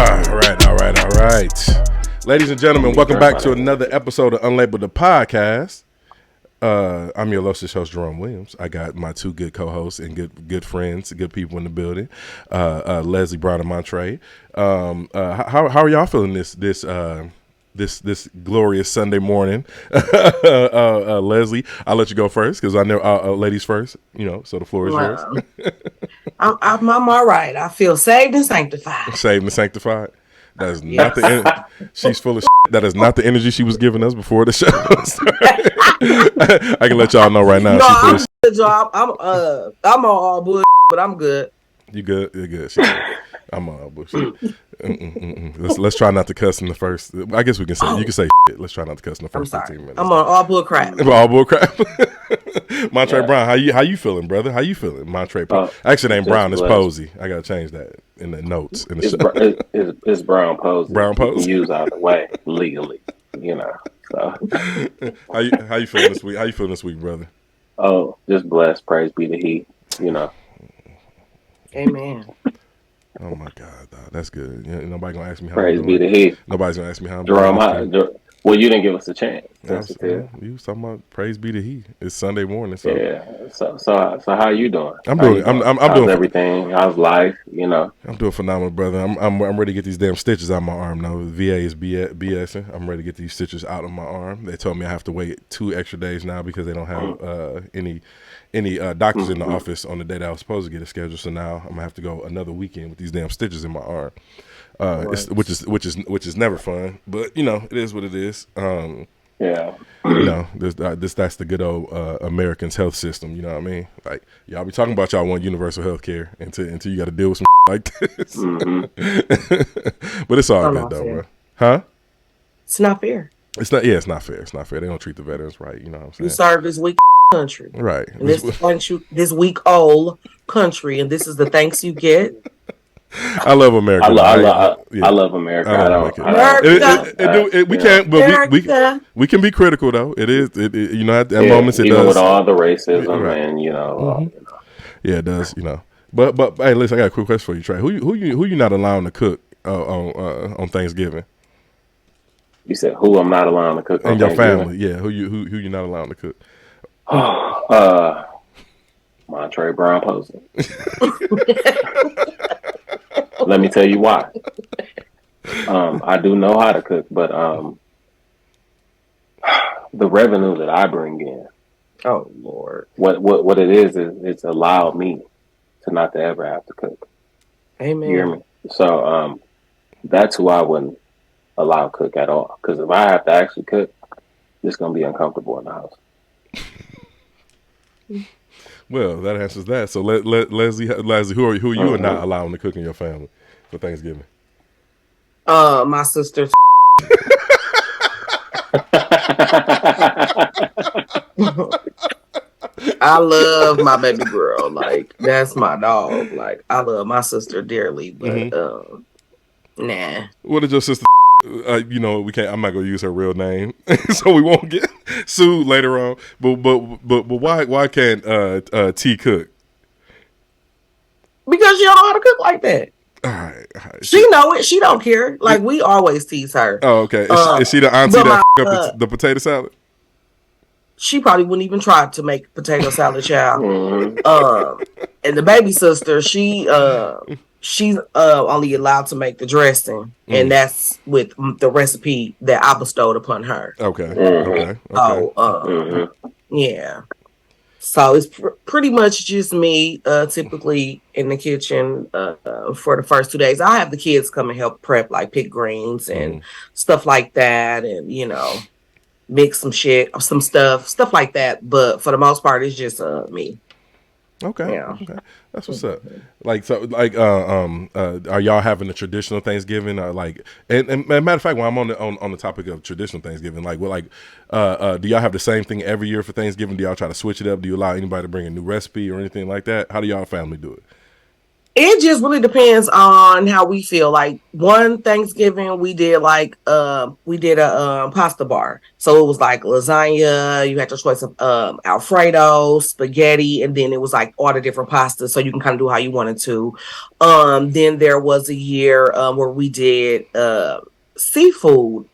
All right. Ladies and gentlemen, welcome back to another episode of Unlabeled the Podcast. I'm your illustrious host, Jerome Williams. I got my two good co-hosts and good friends, good people in the building, Leslie Brown and Montre. How are y'all feeling this glorious Sunday morning? Leslie, I'll let you go first because I know ladies first, so the floor is yours. I'm all right. I feel saved and sanctified. Saved and sanctified. That is not the she's full of shit. That is not the energy she was giving us before the show started. I can let y'all know right now. I'm good, job. I'm on all bullshit, but I'm good. You good? You're good. I'm on all bullshit. Let's try not to cuss in the first. I guess we can say you can say shit. Let's try not to cuss in the first 15 minutes. I'm on all bull crap. All bull crap. Montre Brown, how you feeling, brother? How you feeling, Montre? Actually, it ain't Brown. It's Posey. I gotta change that in the notes. It's Brown Posey. Brown Posey. You can use out of the way legally, So. How you feeling this week? How you feeling this week, brother? Oh, just blessed. Praise be to He. Amen. Oh my God, dog. That's good. Nobody gonna ask me how. Praise be to He. Nobody's gonna ask me how I'm doing. Well, you didn't give us a chance. You was talking about praise be to He. It's Sunday morning, so yeah. So how you doing? I'm doing. I'm doing everything. How's life? I'm doing phenomenal, brother. I'm ready to get these damn stitches out of my arm now. The VA is BSing. I'm ready to get these stitches out of my arm. They told me I have to wait 2 extra days now because they don't have any doctors in the office on the day that I was supposed to get it scheduled. So now I'm gonna have to go another weekend with these damn stitches in my arm. Which is never fun, but it is what it is. Yeah. That's the good old Americans health system. You know what I mean? Like y'all be talking about y'all want universal health care until you got to deal with some like this. Mm-hmm. But it's all good though, bro. Huh? It's not fair. It's not. Yeah, it's not fair. It's not fair. They don't treat the veterans right. You know what I'm saying? You serve this weak country, right? And this weak old country, and this is the thanks you get. I love America. I love America. We can't, but we can be critical though. It is, at moments it even does. With all the racism right. And yeah, it does. But hey, listen, I got a quick question for you, Trey. Who you not allowing to cook on Thanksgiving? You said who I'm not allowing to cook on your family? Yeah, who you not allowing to cook? Montre Brown Posey. Let me tell you why. I do know how to cook, but the revenue that I bring in, oh Lord, what it is it's allowed me to not to ever have to cook. Amen. You hear me? So that's who I wouldn't allow cook at all. Because if I have to actually cook, it's gonna be uncomfortable in the house. Well, that answers that. So Leslie, who are you not allowing to cook in your family for Thanksgiving? My sister. I love my baby girl. Like that's my dog. Like I love my sister dearly, but nah. What did your sister? We can't. I'm not gonna use her real name, so we won't get sued later on. But why can't T cook? Because she don't know how to cook like that. All right. She know it. She don't care. Like we always tease her. Oh, okay. Is she the auntie that up the potato salad? She probably wouldn't even try to make potato salad, child. And the baby sister, she's only allowed to make the dressing, and that's with the recipe that I bestowed upon her. Okay. Yeah. So it's pretty much just me, typically in the kitchen for the first 2 days. I have the kids come and help prep, like pick greens and stuff like that, and mix some stuff like that. But for the most part, it's just me. Okay. Yeah. Okay. That's what's up. Are y'all having a traditional Thanksgiving? And matter of fact, when I'm on the topic of traditional Thanksgiving, do y'all have the same thing every year for Thanksgiving? Do y'all try to switch it up? Do you allow anybody to bring a new recipe or anything like that? How do y'all family do it? It just really depends on how we feel. Like one Thanksgiving, we did a pasta bar. So it was like lasagna. You had your choice of Alfredo, spaghetti, and then it was like all the different pastas. So you can kind of do how you wanted to. Then there was a year where we did seafood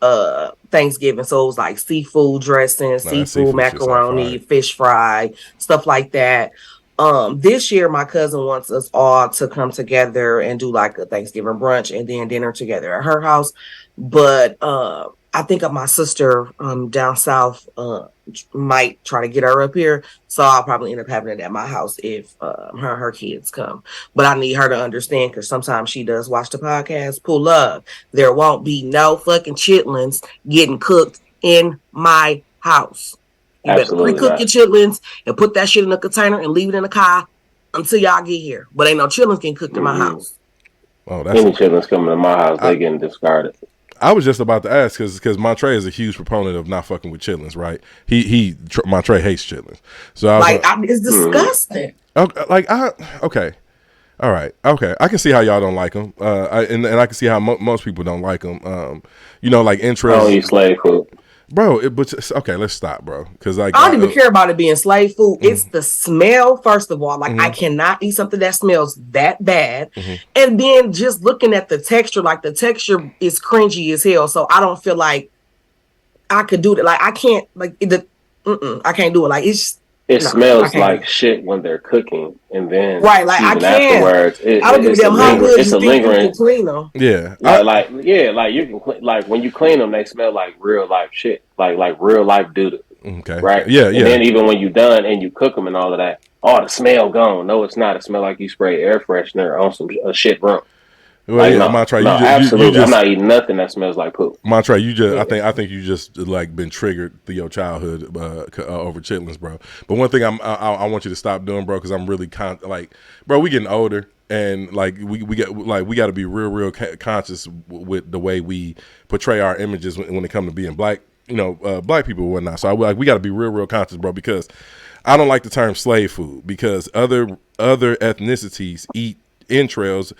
Thanksgiving. So it was like seafood dressing, seafood macaroni, fish fry, stuff like that. This year my cousin wants us all to come together and do like a Thanksgiving brunch and then dinner together at her house. But I think of my sister down south might try to get her up here. So I'll probably end up having it at my house if her kids come. But I need her to understand, because sometimes she does watch the podcast. Pull up. There won't be no fucking chitlins getting cooked in my house. You better pre-cook your chitlins and put that shit in a container and leave it in the car until y'all get here. But ain't no chitlins getting cooked in my house. Oh, that's any chitlins coming to my house, they getting discarded. I was just about to ask because Montre is a huge proponent of not fucking with chitlins, right? Montre hates chitlins, so it's disgusting. Okay, all right, okay, I can see how y'all don't like them, and I can see how most people don't like them. Like entrails. I don't eat slave food. Bro, okay, let's stop, bro. Because I don't even care about it being slave food. It's the smell, first of all. Like, I cannot eat something that smells that bad. And then just looking at the texture, like the texture is cringy as hell. So I don't feel like I could do it. Like, I can't, like, I can't do it. Like, it smells like shit when they're cooking, and then right, like I can't. Afterwards, I don't give a damn how good it's a lingering. You can clean them. Yeah, like you can like when you clean them, they smell like real life shit, like real life doo-doo. Okay, right? Yeah. And then even when you're done and you cook them and all of that, the smell gone. No, it's not. It smell like you spray air freshener on some shit room. Well, Montre, absolutely. I'm not eating nothing that smells like poop. Montre, I think you just like been triggered through your childhood over chitlins, bro. But one thing I want you to stop doing, bro, because I'm really bro, we getting older, and like we got to be real conscious with the way we portray our images when it comes to being black, black people and whatnot. So we got to be real conscious, bro, because I don't like the term slave food, because other ethnicities eat entrails,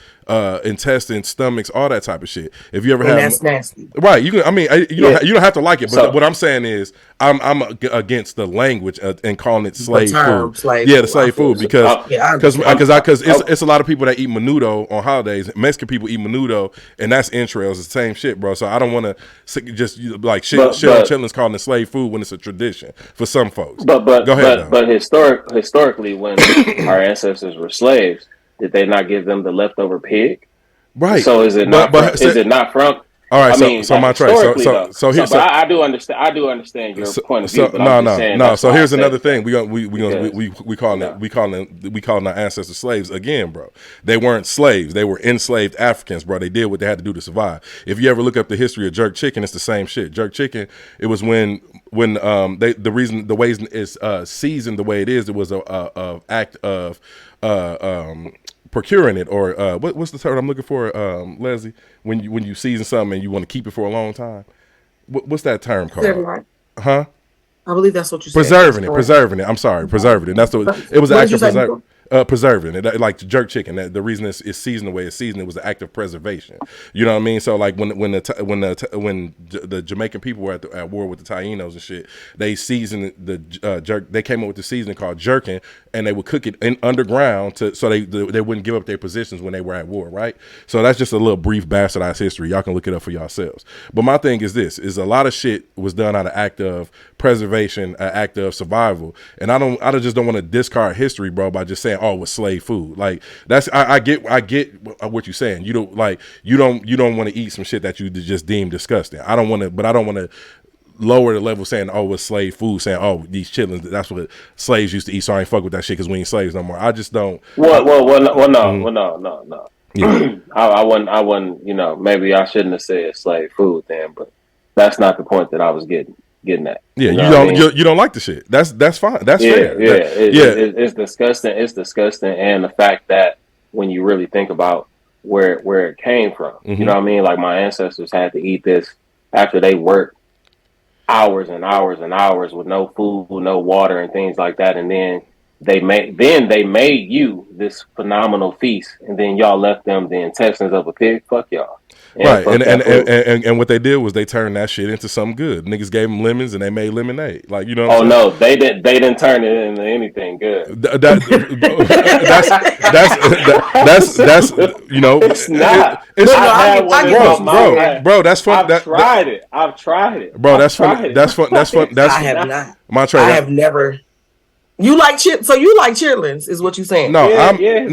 intestines, stomachs, all that type of shit. If you ever have, that's nasty, right? You can. I mean, you don't have to like it, but what I'm saying is, I'm against the language and calling it slave food. The slave food, because it's a lot of people that eat menudo on holidays. Mexican people eat menudo, and that's entrails. It's the same shit, bro. So I don't want to just like shit on chitlins calling it slave food when it's a tradition for some folks. But go ahead. But historically, when our ancestors were slaves, did they not give them the leftover pig? Right. So is it not? Is it not from? All right. I do understand your point of view. No. So here's another thing. We calling our ancestors slaves again, bro. They weren't slaves. They were enslaved Africans, bro. They did what they had to do to survive. If you ever look up the history of jerk chicken, it's the same shit. Jerk chicken. It was when the way it's seasoned the way it is. It was a act of procuring it, or what's the term I'm looking for, Leslie? When you season something and you want to keep it for a long time, what's that term called? Huh? I believe that's what you said. Preserving it. I'm sorry, preserving it. That's it was an act of preserving it, like the jerk chicken. The reason it's seasoned the way it's seasoned, it was an act of preservation. You know what I mean? So like when the Jamaican people were at war with the Tainos and shit, they seasoned the jerk. They came up with the seasoning called jerkin, and they would cook it underground so they wouldn't give up their positions when they were at war, right? So that's just a little brief bastardized history. Y'all can look it up for yourselves. But my thing is this: is a lot of shit was done out of act of preservation, an act of survival, and I just don't want to discard history, bro, by just saying, oh, it was slave food. Like that's I get what you're saying. You don't want to eat some shit that you just deem disgusting. I don't want to lower the level saying, oh, it's slave food, saying, oh, these chitlins, that's what slaves used to eat, so I ain't fuck with that shit because we ain't slaves no more. I just don't. No. Yeah. I wouldn't, maybe I shouldn't have said slave food then, but that's not the point that I was getting at. Yeah, you don't like the shit. That's fine. That's fair. Yeah, it's disgusting. It's disgusting, and the fact that when you really think about where it came from, you know what I mean? Like my ancestors had to eat this after they worked hours and hours and hours with no food, no water, and things like that, and then they made you this phenomenal feast, and then y'all left them the intestines of a pig. Fuck y'all. Right, and what they did was they turned that shit into something good. Niggas gave them lemons and they made lemonade. Like, you know what I'm saying? No, they didn't turn it into anything good. That's you know, it's not. Bro, that's fun. I've tried it, bro. That's fun. That's fun. I have not. I have never. You like so you like chitlins, is what you saying? No, his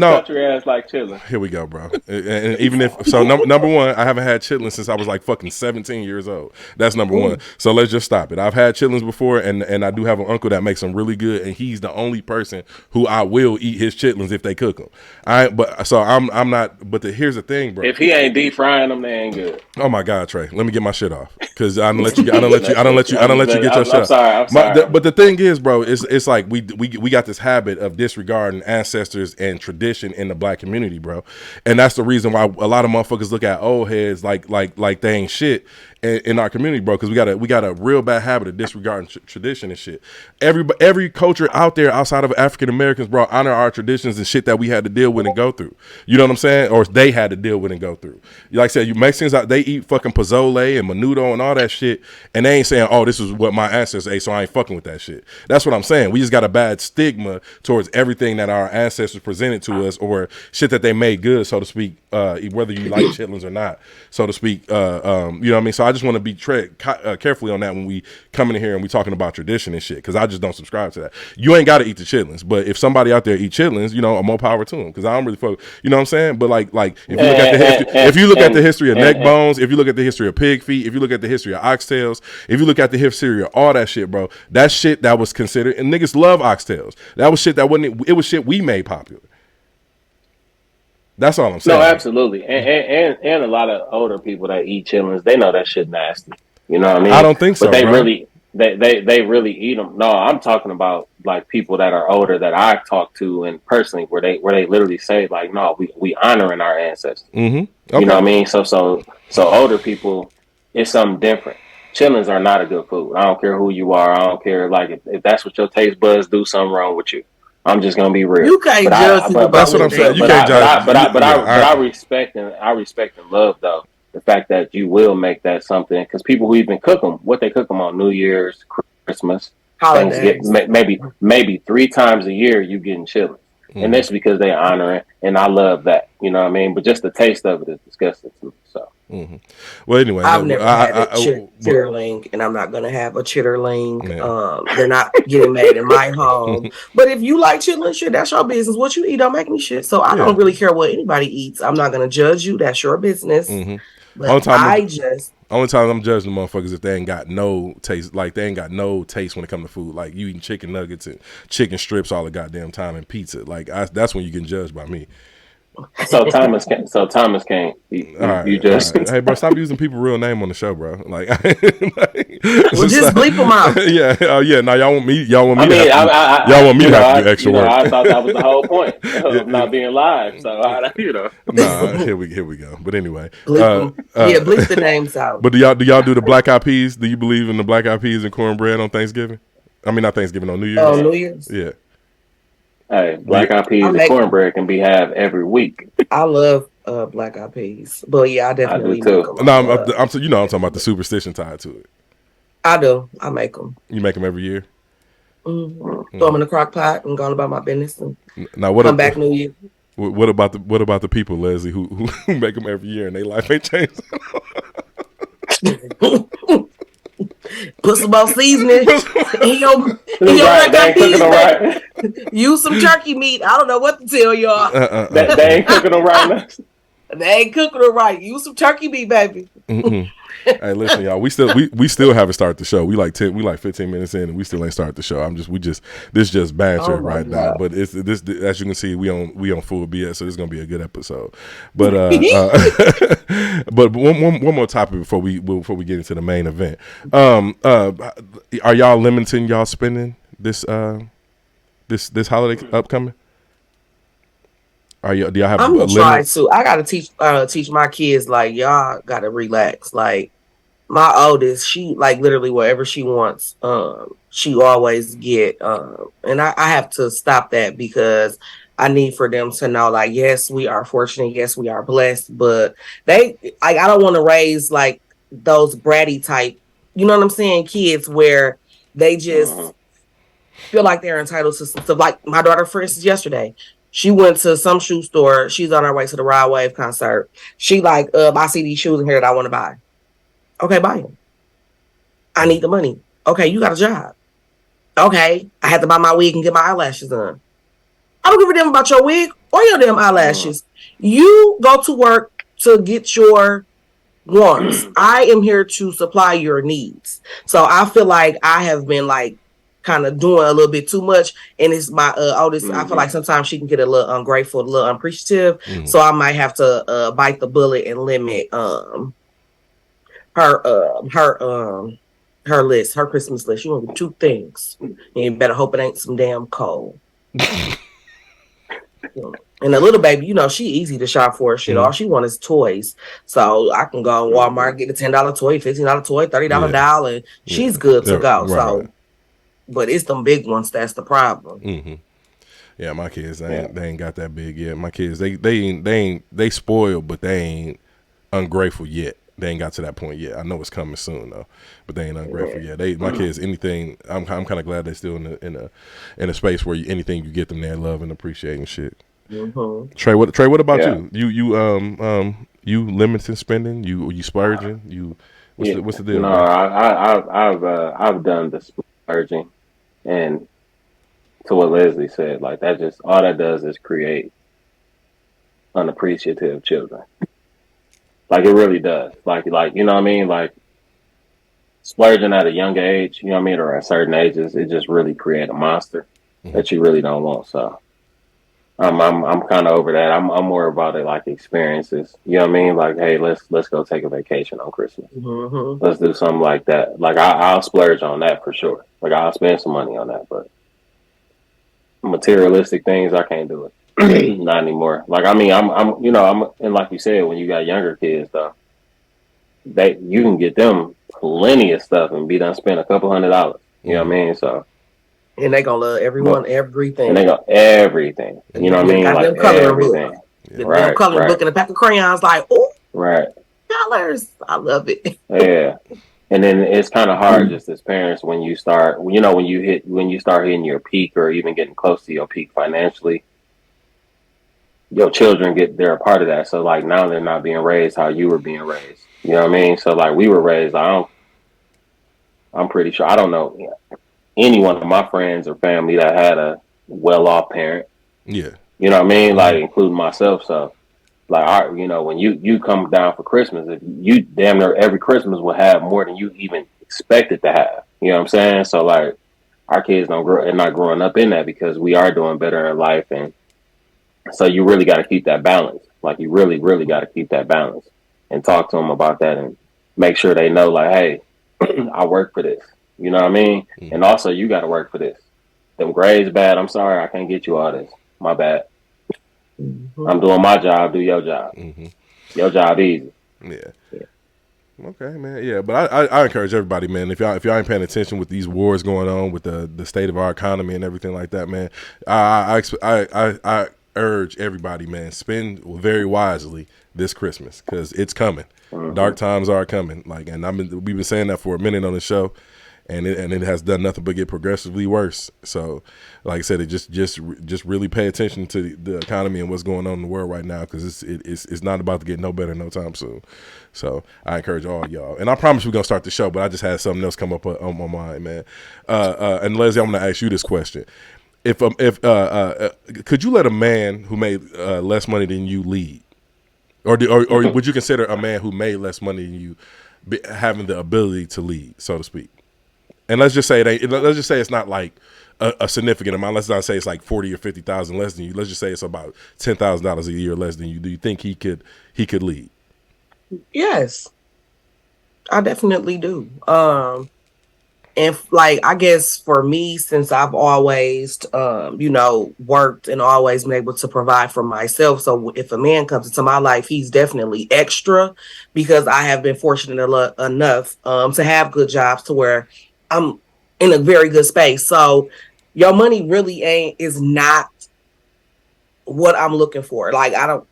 country ass like chitlins. Here we go, bro. And even if so, number one, I haven't had chitlins since I was like fucking 17 years old. That's number one. So let's just stop it. I've had chitlins before, and I do have an uncle that makes them really good, and he's the only person who I will eat his chitlins if they cook them. I'm not. But here's the thing, bro. If he ain't deep frying them, they ain't good. Oh my God, Trey, let me get my shit off because I don't let you get your shit off. I'm sorry. But the thing is, bro, it's like we got this habit of disregarding ancestors and tradition in the black community, bro, and that's the reason why a lot of motherfuckers look at old heads like they ain't shit in our community, bro, because we got a real bad habit of disregarding tradition and shit. Every culture out there outside of African Americans, bro, honor our traditions and shit that we had to deal with and go through. You know what I'm saying? Or they had to deal with and go through. Like I said, you Mexicans, they eat fucking pozole and menudo and all that shit, and they ain't saying, oh, this is what my ancestors ate, so I ain't fucking with that shit. That's what I'm saying. We just got a bad stigma towards everything that our ancestors presented to us, or shit that they made good, so to speak, whether you like chitlins or not, so to speak. You know what I mean? So I just want to be carefully on that when we come in here and we talking about tradition and shit, because I just don't subscribe to that. You ain't got to eat the chitlins, but if somebody out there eat chitlins, you know, more power to them, because I don't really fuck. You know what I'm saying? But like if you look at the history of neck bones, if you look at the history of pig feet, if you look at the history of oxtails, if you look at the history of all that shit, bro, that shit that was considered, and niggas love oxtails. That was shit that wasn't. It was shit we made popular. That's all I'm saying. No, absolutely, and a lot of older people that eat chitlins, they know that shit nasty. You know what I mean? I don't think so. But they bro. they really eat them. No, I'm talking about like people that are older that I've talked to and personally, where they literally say like, no, we honoring our ancestors. Mm-hmm. Okay. You know what I mean? So older people, it's something different. Chitlins are not a good food. I don't care who you are. I don't care like if that's what your taste buds do, something wrong with you. I'm just gonna be real. You can't judge. That's what I'm saying. You can't judge. But I respect and love though the fact that you will make that something, because people who even cook them, what they cook them on New Year's, Christmas, holidays, maybe 3 times a year you getting chitlins, and that's because they honor it, and I love that. You know what I mean? But just the taste of it is disgusting to me. So. Mm-hmm. Well, anyway, I've never had a chitterling, and I'm not gonna have a chitterling. Yeah. They're not getting made in my home. But if you like chitlin, shit, that's your business. What you eat don't make me shit. So I don't really care what anybody eats. I'm not gonna judge you. That's your business. Mm-hmm. But only time I'm judging the motherfuckers if they ain't got no taste. Like they ain't got no taste when it comes to food. Like you eating chicken nuggets and chicken strips all the goddamn time and pizza. Like that's when you get judged by me. So Thomas can't. You just right. Hey, bro, stop using people's real name on the show, bro. Like, well, just bleep them out. Yeah, yeah. Now y'all want me to have to do extra work. I thought that was the whole point of not being live. So Nah, here we go. But anyway, bleep the names out. But do y'all do the black eyed peas? Do you believe in the black eyed peas and cornbread on Thanksgiving? I mean, not Thanksgiving, on New Year's. Oh, New Year's. Yeah. Hey, black eyed peas and cornbread can be had every week. I love black eyed peas, but yeah, I definitely make them. No, I'm talking about the superstition tied to it. I do. I make them. You make them every year. Mm-hmm. Throw them in the crock pot and go about my business. And now, come back New Year. What about the people, Leslie, who make them every year and their life ain't changed? Put some more seasoning in your right. Use some turkey meat. I don't know what to tell y'all. They ain't cooking them right. They ain't cooking it right. Use some turkey meat, baby. Hey, listen, y'all. We still haven't started the show. We like 15 minutes in, and we still ain't started the show. This just banter now. But it's this, as you can see, we on full BS, so this is gonna be a good episode. But but one more topic before we get into the main event. Are y'all limiting y'all spending this holiday upcoming? Do y'all have? I'm gonna try to. I gotta teach my kids, like, y'all gotta relax. Like, my oldest, she like literally whatever she wants, she always get. And I have to stop that because I need for them to know, like, yes, we are fortunate, yes, we are blessed, but they like I don't want to raise like those bratty type, you know what I'm saying, kids where they just feel like they're entitled to some stuff. Like my daughter, for instance, yesterday, she went to some shoe store. She's on her way to the Rod Wave concert. She like, I see these shoes in here that I want to buy. Okay, buy them. I need the money. Okay, you got a job. Okay, I had to buy my wig and get my eyelashes done. I don't give a damn about your wig or your damn eyelashes. You go to work to get your wants. I am here to supply your needs. So I feel like I have been like kind of doing a little bit too much, and it's my oldest. I feel like sometimes she can get a little ungrateful, a little unappreciative. So I might have to bite the bullet and limit her list, her Christmas list. You want 2 things, and you better hope it ain't some damn coal. And the little baby, you know, she easy to shop for. Shit, all she wants is toys. So I can go to Walmart, get a $10 toy, $15 toy, $30 doll, and she's good to go. Right, so, right. But it's them big ones that's the problem. Yeah, my kids, they ain't got that big yet. My kids, they spoiled, but they ain't ungrateful yet. They ain't got to that point yet. I know it's coming soon though, but they ain't ungrateful yet. My kids, anything. I'm kind of glad they're still in a space where anything you get them, they love and appreciate and shit. Trey, what about you? You limiting spending? You splurging? What's the deal? No, I've done the splurging, and to what Leslie said, like that just all that does is create unappreciative children. Like it really does. Like you know what I mean? Like splurging at a young age, you know what I mean, or at certain ages, it just really create a monster that you really don't want. So I'm kind of over that. I'm more about it like experiences. You know what I mean? Like, hey, let's go take a vacation on Christmas. Let's do something like that. Like I'll splurge on that for sure. Like I'll spend some money on that, but materialistic things I can't do it. Not anymore. Like I mean, I'm and like you said, when you got younger kids though, you can get them plenty of stuff and be done spend a couple $100. You know what I mean? So and they gonna love everything. And they got everything. You know what I mean? Like everything. Right. Coloring book and a pack of crayons. Like, oh, right. colors. I love it. Yeah. And then it's kind of hard just as parents when you start, when you start hitting your peak or even getting close to your peak financially. Your children they're a part of that. So like now they're not being raised how you were being raised. You know what I mean? So like we were raised, I'm pretty sure, I don't know any one of my friends or family that had a well-off parent. Yeah. You know what I mean? Like including myself. So like, when you come down for Christmas, if you damn near every Christmas will have more than you even expected to have. You know what I'm saying? So like our kids not growing up in that because we are doing better in life. And so you really got to keep that balance. Like you really, really got to keep that balance and talk to them about that and make sure they know like, hey, I work for this. You know what I mean? And also you got to work for this. Them grades bad. I'm sorry. I can't get you all this. My bad. I'm doing my job. Do your job. Your job easy. Yeah. Okay, man. Yeah, but I encourage everybody, man. If y'all ain't paying attention with these wars going on with the state of our economy and everything like that, man, I urge everybody, man, spend very wisely this Christmas because it's coming. Dark times are coming. Like, and we've been saying that for a minute on the show, and it has done nothing but get progressively worse. So, like I said, it just really pay attention to the economy and what's going on in the world right now because it's not about to get no better no time soon. So I encourage all y'all, and I promise we're gonna start the show, but I just had something else come up on my mind, man. And Leslie, I'm gonna ask you this question. If could you let a man who made less money than you lead, or would you consider a man who made less money than you having the ability to lead, so to speak? And let's just say it's not like a significant amount. Let's not say it's like 40 or 50,000 less than you. Let's just say it's about $10,000 a year less than you. Do you think he could lead? Yes, I definitely do. And like, I guess for me, since I've always, worked and always been able to provide for myself. So if a man comes into my life, he's definitely extra because I have been fortunate enough to have good jobs to where I'm in a very good space. So your money really is not what I'm looking for. Like, I don't,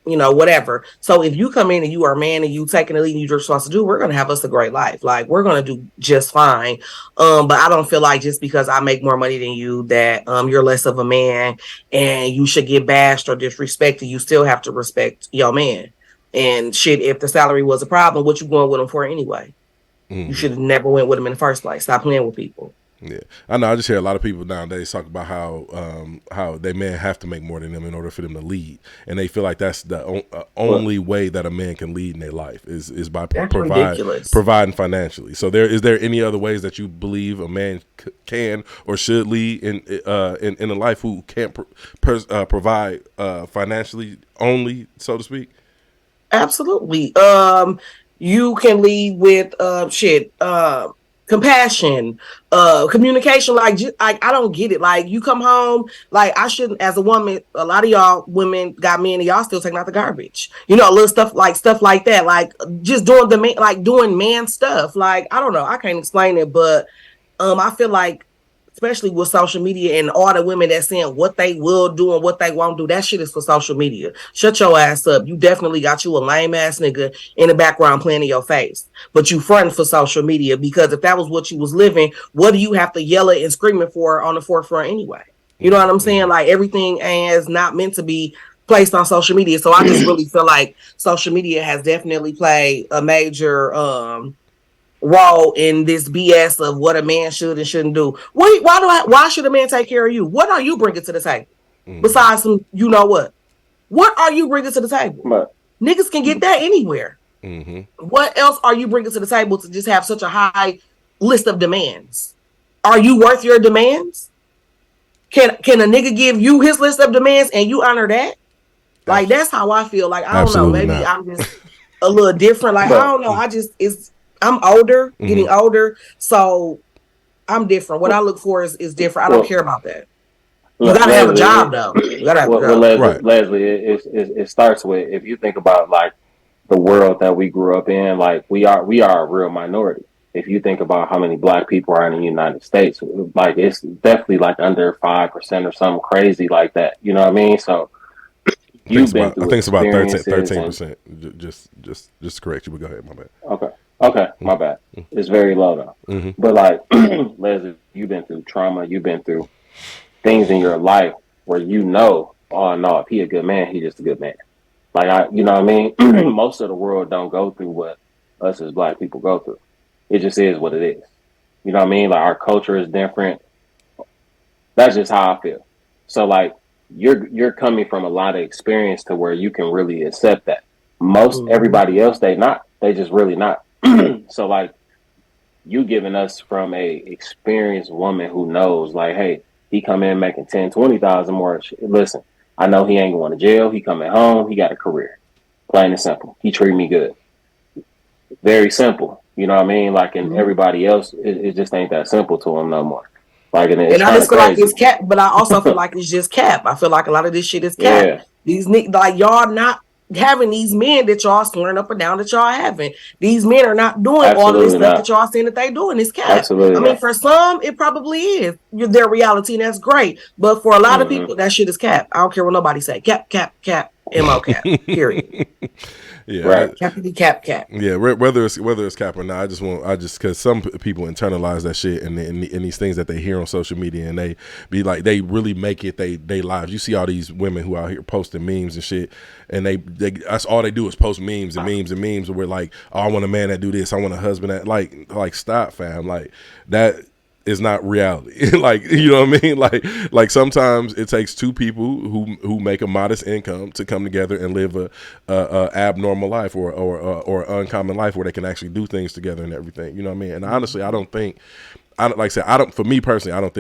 whatever. So if you come in and you are a man and you taking the lead and you're supposed to do, we're going to have us a great life. Like, we're going to do just fine. But I don't feel like just because I make more money than you that you're less of a man and you should get bashed or disrespected. You still have to respect your man. And shit, if the salary was a problem, what you going with him for anyway? You should have never went with him in the first place. Stop playing with people. Yeah, I know. I just hear a lot of people nowadays talk about how they men have to make more than them in order for them to lead, and they feel like that's the only way that a man can lead in their life is by providing financially. So is there any other ways that you believe a man can or should lead in a life who can't provide financially only, so to speak? Absolutely. You can lead with compassion, communication. Like, I don't get it. Like, you come home, like, I shouldn't, as a woman, a lot of y'all women got men and y'all still taking out the garbage, little stuff like that, like just doing man stuff. Like, I don't know, I can't explain it, but I feel like, especially with social media and all the women that's saying what they will do and what they won't do, that shit is for social media. Shut your ass up. You definitely got you a lame ass nigga in the background playing in your face, but you fronting for social media, because if that was what you was living, what do you have to yell it and screaming for on the forefront anyway? You know what I'm saying? Like, everything is not meant to be placed on social media. So I just really feel like social media has definitely played a major role in this BS of what a man should and shouldn't do. Why should a man take care of you? What are you bringing to the table? Besides some, what are you bringing to the table? Right. Niggas can get that anywhere. What else are you bringing to the table to just have such a high list of demands? Are you worth your demands? Can a nigga give you his list of demands and you honor that? Like, that's how I feel. Like, I don't know, maybe not. I'm just a little different. Like, I don't know. I'm older, getting older, so I'm different. What I look for is different. I don't care about that. You gotta have a job, though. You gotta have a job. Leslie, it starts with, if you think about like the world that we grew up in, like we are a real minority. If you think about how many black people are in the United States, like it's definitely like under 5% or something crazy like that. You know what I mean? So I think it's about 13%. Just to correct you, but go ahead, my bad. Okay, my bad. It's very low though. But like, Leslie, you've been through trauma. You've been through things in your life where oh no, if he a good man, he just a good man. Like, you know what I mean? Most of the world don't go through what us as black people go through. It just is what it is. You know what I mean? Like, our culture is different. That's just how I feel. So like, you're coming from a lot of experience to where you can really accept that. Most everybody else, they just really not. So like, you giving us from a experienced woman who knows, like, hey, he come in making 10, 20,000 more. Listen, I know he ain't going to jail. He coming home. He got a career. Plain and simple. He treat me good. Very simple. You know what I mean? Like, and everybody else, it just ain't that simple to him no more. Like, and I just feel like it's cap, but I also feel like it's just cap. I feel like a lot of this shit is cap. Yeah. These like, y'all not having these men that y'all swearing up and down that y'all having. These men are not doing all of this stuff that y'all saying that they doing. It's cap. Absolutely. I mean, for some, it probably is their reality, and that's great. But for a lot of people, that shit is cap. I don't care what nobody say. Cap, MO cap. Period. Yeah, right. Cap. Yeah, whether it's cap or not, I just because some people internalize that shit and these things that they hear on social media, and they be like, they really make it they lives. You see all these women who out here posting memes and shit, and they that's all they do is post memes and memes and memes. And we're like, oh, I want a man that do this. I want a husband that like stop, fam. Like, that is not reality. Like, you know what I mean? Like sometimes it takes two people who make a modest income to come together and live a abnormal life or uncommon life where they can actually do things together and everything. You know what I mean? And honestly, I don't think like I said, for me personally, I don't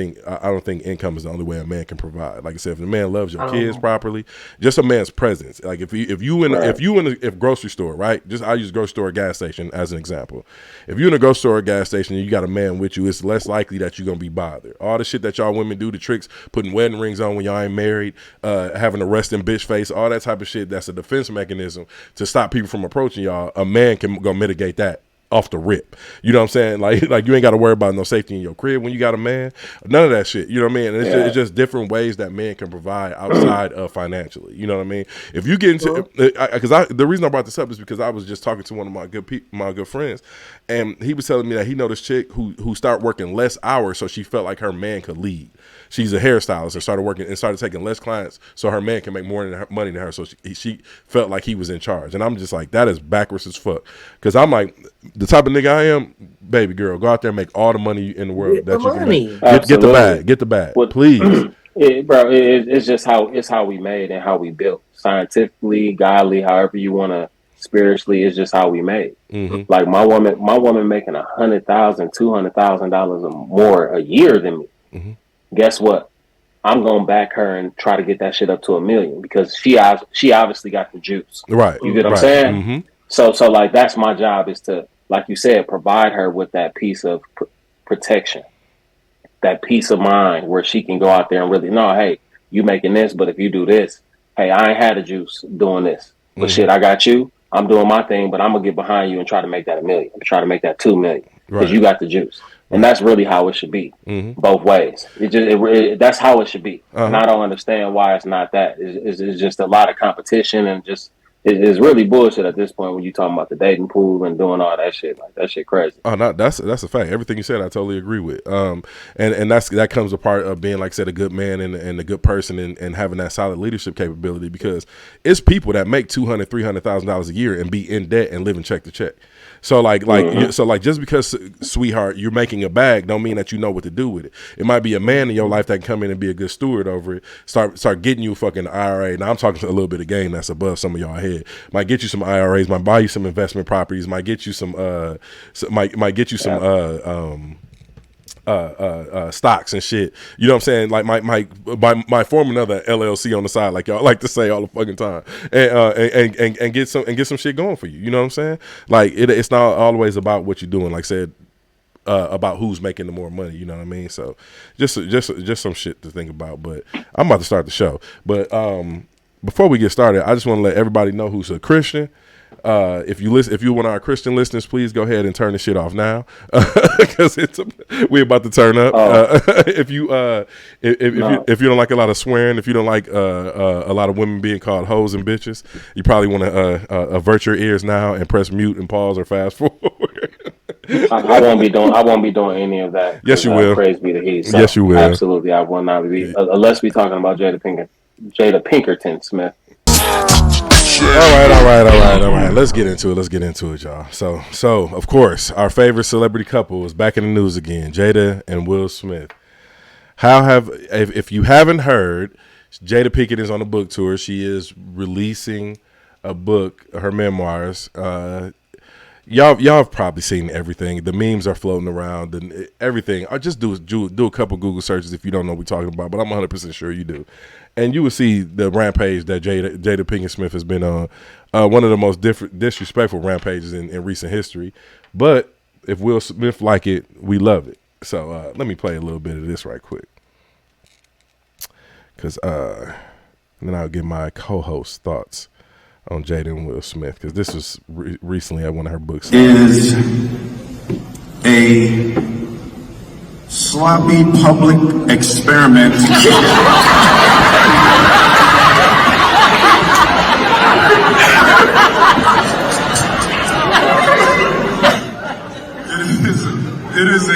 think income is the only way a man can provide. Like I said, if the man loves your kids properly, just a man's presence. Like if you in a grocery store, right? Just I use grocery store or gas station as an example. If you're in a grocery store or gas station and you got a man with you, it's less likely that you're gonna be bothered. All the shit that y'all women do, the tricks, putting wedding rings on when y'all ain't married, having a resting bitch face, all that type of shit. That's a defense mechanism to stop people from approaching y'all. A man can go mitigate that off the rip. You know what I'm saying? Like you ain't got to worry about no safety in your crib when you got a man. None of that shit. You know what I mean? And it's just different ways that men can provide outside of financially. You know what I mean? If you get into, because the reason I brought this up is because I was just talking to one of my good friends, and he was telling me that he know this chick who started working less hours so she felt like her man could lead. She's a hairstylist and started taking less clients so her man can make more money than her. So she felt like he was in charge. And I'm just like, that is backwards as fuck. Because I'm like, the type of nigga I am, baby girl, go out there and make all the money in the world that you can make. Get the bag, please. It's just how we made and how we built, scientifically, godly, however you want to, spiritually. It's just how we made. Mm-hmm. Like my woman making $100,000, $200,000 or more a year than me. Mm-hmm. Guess what? I'm gonna back her and try to get that shit up to $1 million because she obviously got the juice. Right. You get what I'm saying? Mm-hmm. So like that's my job, is to, like you said, provide her with that piece of protection, that peace of mind where she can go out there and really know, hey, you making this, but if you do this, hey, I ain't had the juice doing this, but shit, I got you. I'm doing my thing, but I'm gonna get behind you and try to make that $1 million. Try to make that $2 million because you got the juice. And that's really how it should be, both ways. That's how it should be. And I don't understand why it's not that. It's just a lot of competition, and just it's really bullshit at this point when you're talking about the dating pool and doing all that shit. Like, that shit crazy. Oh, no, that's a fact. Everything you said, I totally agree with. And that comes a part of being, like I said, a good man and a good person and having that solid leadership capability, because it's people that make $200,000, $300,000 a year and be in debt and living check to check. So just because, sweetheart, you're making a bag don't mean that you know what to do with it. It might be a man in your life that can come in and be a good steward over it. Start getting you a fucking IRA. Now I'm talking a little bit of game that's above some of y'all head. Might get you some IRAs. Might buy you some investment properties. Might get you some stocks and shit. You know what I'm saying? Like might form another LLC on the side, like y'all like to say all the fucking time, and get some shit going for you. You know what I'm saying? Like it's not always about what you're doing. Like I said, about who's making the more money. You know what I mean? So just some shit to think about. But I'm about to start the show. But before we get started, I just want to let everybody know who's a Christian. If you're one of our Christian listeners, please go ahead and turn the shit off now, because we're about to turn up. If you don't like a lot of swearing, if you don't like a lot of women being called hoes and bitches, you probably want to avert your ears now and press mute and pause or fast forward. I won't be doing any of that. Yes, you will. Praise be to He. So yes, you will. Absolutely, I will not be, unless we're talking about Jada Pinkett Smith. All right. Let's get into it, y'all. So of course, our favorite celebrity couple is back in the news again, Jada and Will Smith. If you haven't heard, Jada Pickett is on a book tour. She is releasing a book, her memoirs. Y'all have probably seen everything. The memes are floating around and everything. I just do a couple Google searches if you don't know what we're talking about, but I'm 100% sure you do. And you will see the rampage that Jada Pickett Smith has been on, one of the most disrespectful rampages in recent history. But if Will Smith like it, we love it. So let me play a little bit of this right quick, because then I'll get my co-host thoughts on Jada and Will Smith, because this was recently at one of her books. Is a sloppy public experiment it is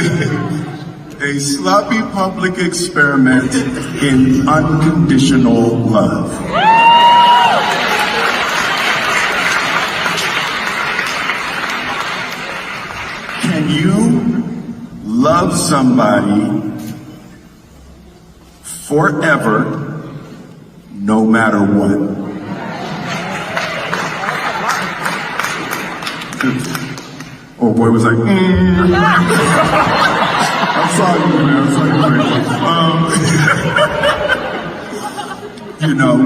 a sloppy public experiment in unconditional love. Can you love somebody forever, no matter what? Or boy was like, I'm saw you, man. You know,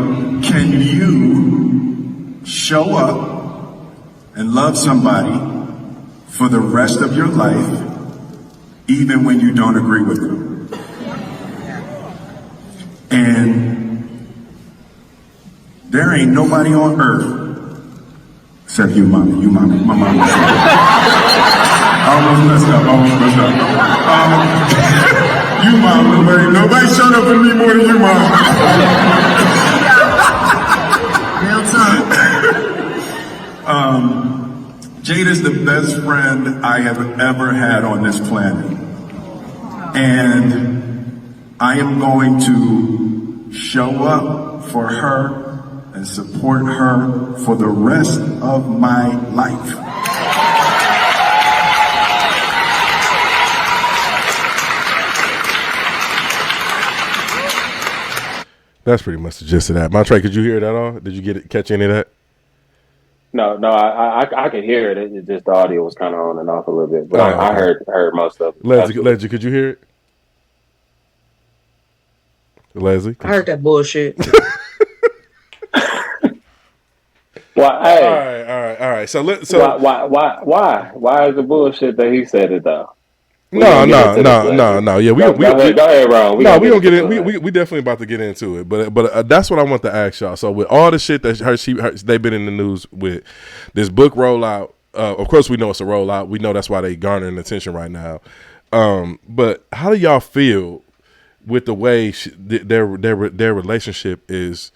can you show up and love somebody for the rest of your life, even when you don't agree with them? And there ain't nobody on earth except you, mommy. You, mommy. My mom. I almost messed up. You, mom. Nobody showed up for me more than you, mom. Real time. Jada's the best friend I have ever had on this planet. And I am going to show up for her and support her for the rest of my life. That's pretty much the gist of that. Montre, could you hear it at all? Did you catch any of that? No, I could hear it. It just the audio was kind of on and off a little bit, but I heard most of it. Leslie, could you hear it? Leslie, I heard that bullshit. Well, hey, all right. So why is the bullshit that he said it though? No. Yeah, go ahead, Ron. We don't get in. We definitely about to get into it, but that's what I want to ask y'all. So with all the shit that they've been in the news with this book rollout, of course we know it's a rollout. We know that's why they garnering attention right now. But how do y'all feel with the way their relationship is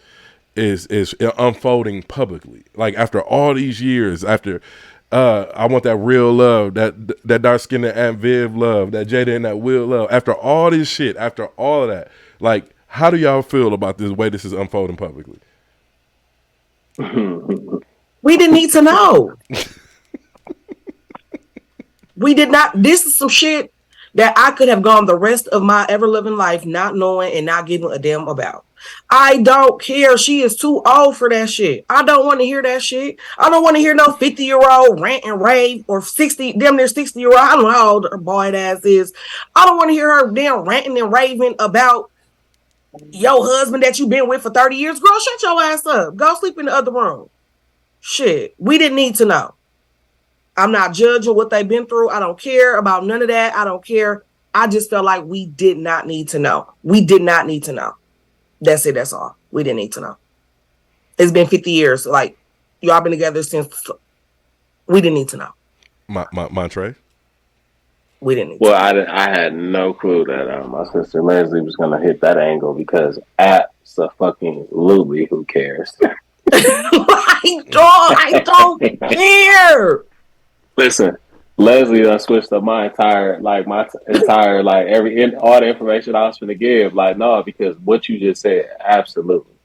unfolding publicly? Like after all these years, after. I want that real love, that dark skinned Aunt Viv love, that Jada and that Will love. After all this shit, after all of that, like, how do y'all feel about this way this is unfolding publicly? We didn't need to know. We did not. This is some shit that I could have gone the rest of my ever living life not knowing and not giving a damn about. I don't care. She is too old for that shit. I don't want to hear that shit. I don't want to hear no 50-year-old rant and rave or 60, damn near 60-year-old. I don't know how old her boy ass is. I don't want to hear her damn ranting and raving about your husband that you've been with for 30 years. Girl, shut your ass up. Go sleep in the other room. Shit. We didn't need to know. I'm not judging what they've been through. I don't care about none of that. I don't care. I just felt like we did not need to know. We did not need to know. That's it. That's all. We didn't need to know. It's been 50 years. Like, y'all been together since. We didn't need to know. Montre? We didn't need to know. I had no clue that my sister Leslie was going to hit that angle because absolutely who cares? I don't care. Listen, Leslie done switched up my entire all the information I was going to give. Like, no, because what you just said, absolutely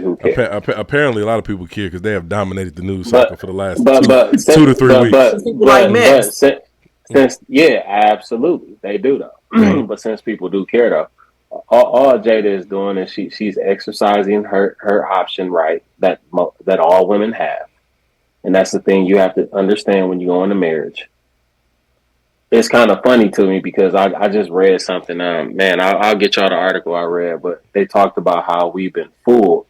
who cares? Apparently, a lot of people care because they have dominated the news cycle for the last 2 to 3 weeks. Absolutely, they do though. But since people do care though, all Jada is doing is she's exercising her option right that all women have. And that's the thing you have to understand when you go into marriage. It's kind of funny to me because I just read something. I'll get y'all the article I read, but they talked about how we've been fooled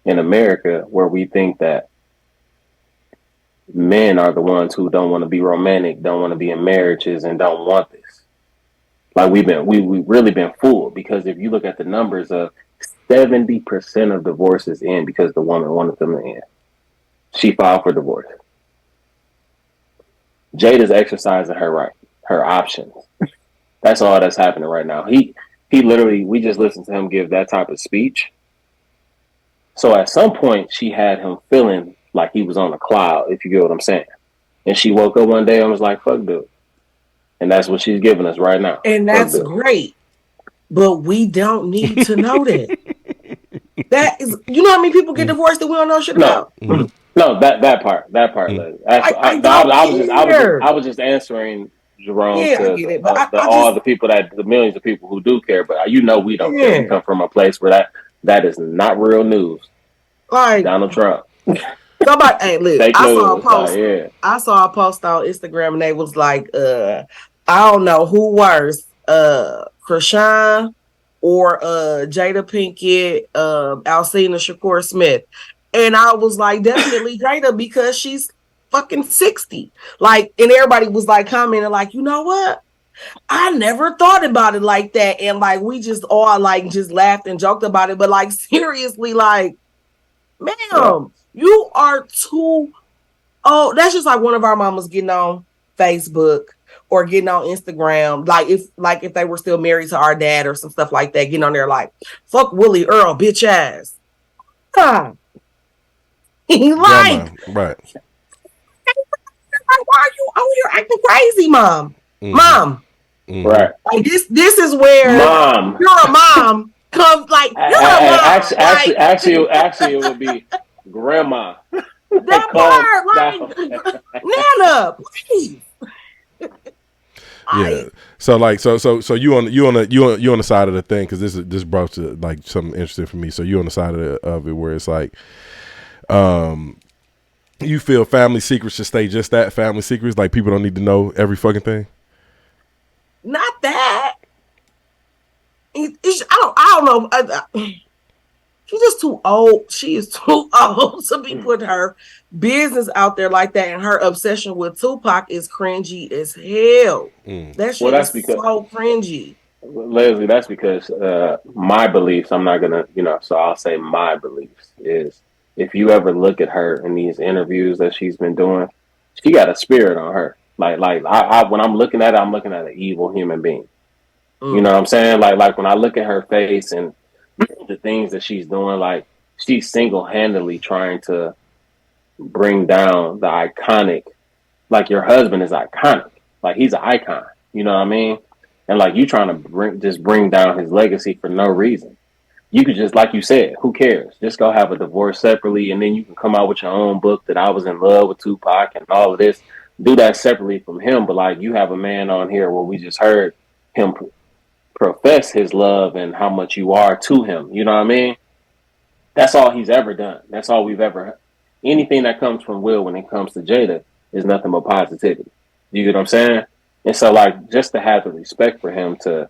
in America where we think that men are the ones who don't want to be romantic, don't want to be in marriages, and don't want this. Like we've really been fooled because if you look at the numbers of 70% of divorces end because the woman wanted them to end. She filed for divorce. Jada's exercising her right, her options. That's all that's happening right now. He literally, we just listened to him give that type of speech. So at some point, she had him feeling like he was on a cloud, if you get what I'm saying. And she woke up one day and was like, fuck dude. And that's what she's giving us right now. And that's great. But we don't need to know that. That is, you know how many people get divorced that we don't know shit about? No, that part. I was just answering Jerome to all the people the millions of people who do care, but we don't care. We come from a place where that is not real news. Like Donald Trump. Somebody, hey, look, I saw a post on Instagram and they was like, I don't know who worse, Krishan or Jada Pinkett, Alcina Shakur Smith. And I was like, definitely Jada, because she's fucking 60. Like, and everybody was like commenting, like, you know what? I never thought about it like that. And like, we just all like just laughed and joked about it. But like, seriously, like, ma'am, you are too old. That's just like one of our mamas getting on Facebook or getting on Instagram. Like if they were still married to our dad or some stuff like that, getting on there like, fuck Willie Earl, bitch ass. Huh. Like, right. Why are you out here acting crazy, mom? Mm-hmm. Mom. Mm-hmm. Right. Like this is where mom. You're a mom. Comes like you're a mom. Actually, it would be grandma. That part, like Nana, please. Yeah. So you on the side of the thing, because this brought to like something interesting for me. So you on the side of it where it's like, you feel family secrets should stay just that, family secrets. Like people don't need to know every fucking thing. Not that. I don't know. She's just too old. She is too old to be putting her business out there like that. And her obsession with Tupac is cringy as hell. That shit is so cringy. Leslie, that's because my beliefs, I'm not going to, so I'll say my beliefs is, if you ever look at her in these interviews that she's been doing, she got a spirit on her. Like I when I'm looking at it, I'm looking at an evil human being. You know what I'm saying? Like when I look at her face and the things that she's doing, like she's single-handedly trying to bring down the iconic. Like your husband is iconic. Like he's an icon. You know what I mean? And like you trying to bring down his legacy for no reason. You could just, like you said, who cares? Just go have a divorce separately, and then you can come out with your own book that I was in love with Tupac and all of this. Do that separately from him. But like you have a man on here where we just heard him profess his love and how much you are to him. You know what I mean? That's all he's ever done. That's all we've ever. Anything that comes from Will when it comes to Jada is nothing but positivity. You get what I'm saying? And so like just to have the respect for him to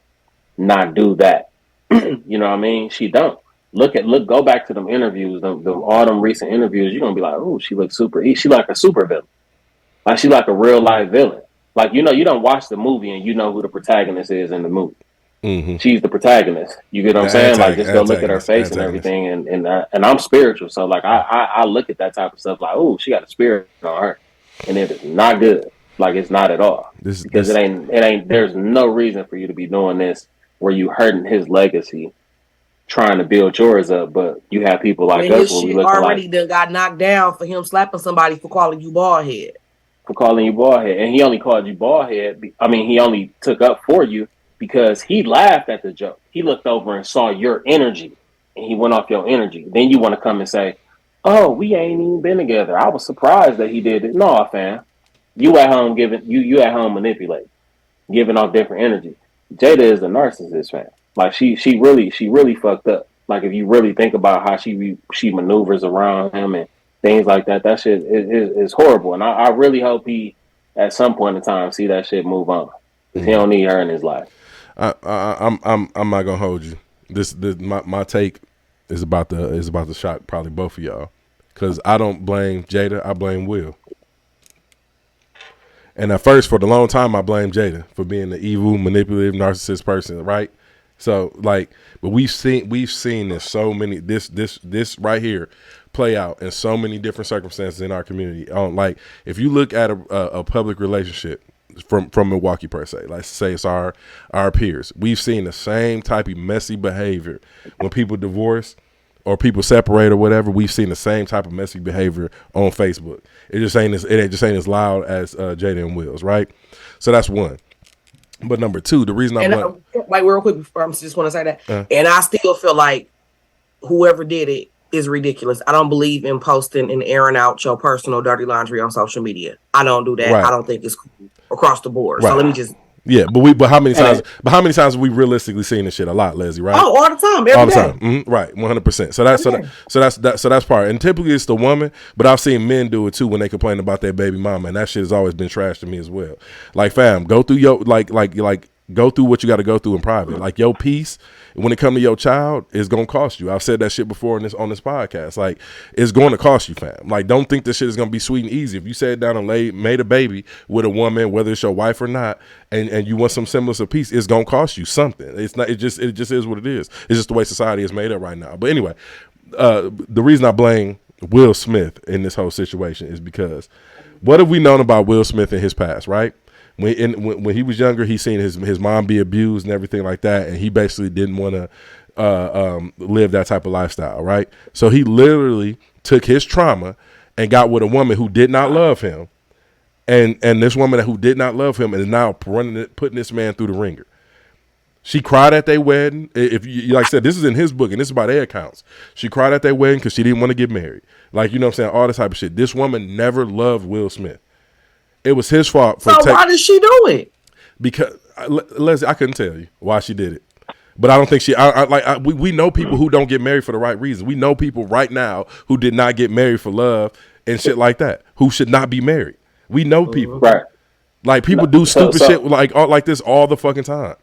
not do that. You know what I mean? She don't. Go back to them interviews, all them recent interviews. You're gonna be like, oh, she looks super. She like a super villain. Like she like a real life villain. Like you don't watch the movie and you know who the protagonist is in the movie. Mm-hmm. She's the protagonist. You get what I'm saying? Like just go look at her face and everything. And I'm spiritual, so like I look at that type of stuff like, oh, she got a spirit on her, and it is not good. Like it's not at all. Because it ain't. There's no reason for you to be doing this where you hurting his legacy, trying to build yours up. But you have people like us where we look already done got knocked down for him slapping somebody for calling you bald head. And he only called you bald head. I mean, he only took up for you because he laughed at the joke. He looked over and saw your energy, and he went off your energy. Then you want to come and say, "Oh, we ain't even been together. I was surprised that he did it." No, fam, you at home you at home manipulating, giving off different energy. Jada is a narcissist, fam. Like she really fucked up. Like if you really think about how she maneuvers around him and things like that, that shit is horrible. And I really hope he, at some point in time, see that shit move on. He don't need her in his life. I'm not gonna hold you. My take is about to shock probably both of y'all, because I don't blame Jada. I blame Will. And at first, for the long time, I blamed Jada for being the evil, manipulative, narcissist person, right? So like, but we've seen this so many this right here play out in so many different circumstances in our community. Like if you look at a public relationship from Milwaukee per se, let's say it's our peers, we've seen the same type of messy behavior when people divorce or people separate or whatever. We've seen the same type of messy behavior on Facebook. It just ain't as loud as Jada and Will's, right? So that's one. But number two, the reason like real quick before I just want to say that, and I still feel like whoever did it is ridiculous. I don't believe in posting and airing out your personal dirty laundry on social media. I don't do that. Right. I don't think it's cool across the board. Right. So let me just Yeah, but how many times? But how many times have we realistically seen this shit? A lot, Leslie, right? Oh, all the time, every day. All the time, right? 100%. So that's part. And typically it's the woman, but I've seen men do it too when they complain about their baby mama, and that shit has always been trash to me as well. Like, fam, go through your go through what you got to go through in private. Like, your peace when it come to your child is gonna cost you. I've said that shit before on this podcast. Like, it's going to cost you, fam. Like, don't think this shit is gonna be sweet and easy. If you sat down and made a baby with a woman, whether it's your wife or not, and you want some semblance of peace, it's gonna cost you something. It's not. It just is what it is. It's just the way society is made up right now. But anyway, the reason I blame Will Smith in this whole situation is because what have we known about Will Smith in his past, right? When he was younger, he seen his mom be abused and everything like that, and he basically didn't want to live that type of lifestyle, right? So he literally took his trauma and got with a woman who did not love him, and this woman who did not love him is now putting this man through the ringer. She cried at their wedding. If you, like I said, this is in his book, and this is by their accounts. She cried at their wedding because she didn't want to get married. Like, you know what I'm saying? All this type of shit. This woman never loved Will Smith. It was his fault. So why did she do it? Because Leslie, I couldn't tell you why she did it, but I don't think we know people who don't get married for the right reasons. We know people right now who did not get married for love and shit like that, who should not be married. We know people, right? Like, people do stupid shit like this all the fucking time.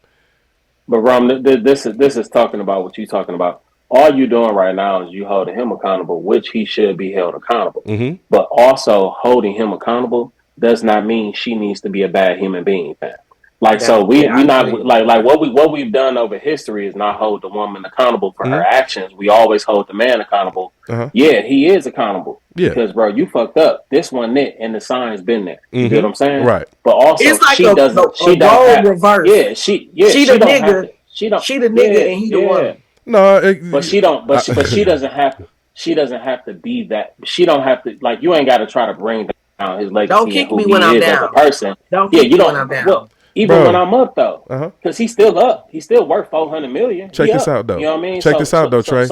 But Rom, this is talking about what you're talking about. All you doing right now is you holding him accountable, which he should be held accountable. Mm-hmm. But also holding him accountable does not mean she needs to be a bad human being, fam. Like, so we not like what we've done over history is not hold the woman accountable for her actions. We always hold the man accountable. Uh-huh. Yeah, he is accountable. Yeah. Because, bro, you fucked up. This one it, and the sign's been there. You get what I'm saying? Right. But also, it's like she doesn't. She don't reverse. Yeah, she the nigga. She the nigga, and he the one. No, but she don't. But she doesn't have. She doesn't have to be that. She don't have to. Like, you ain't got to try to bring down his legacy. Don't kick me when I'm down. As a person. Don't kick me when I'm down. Well, even when I'm up though, because he's still up. He's still worth $400 million. Check this out though. You know what I mean? Check this out though, Trey.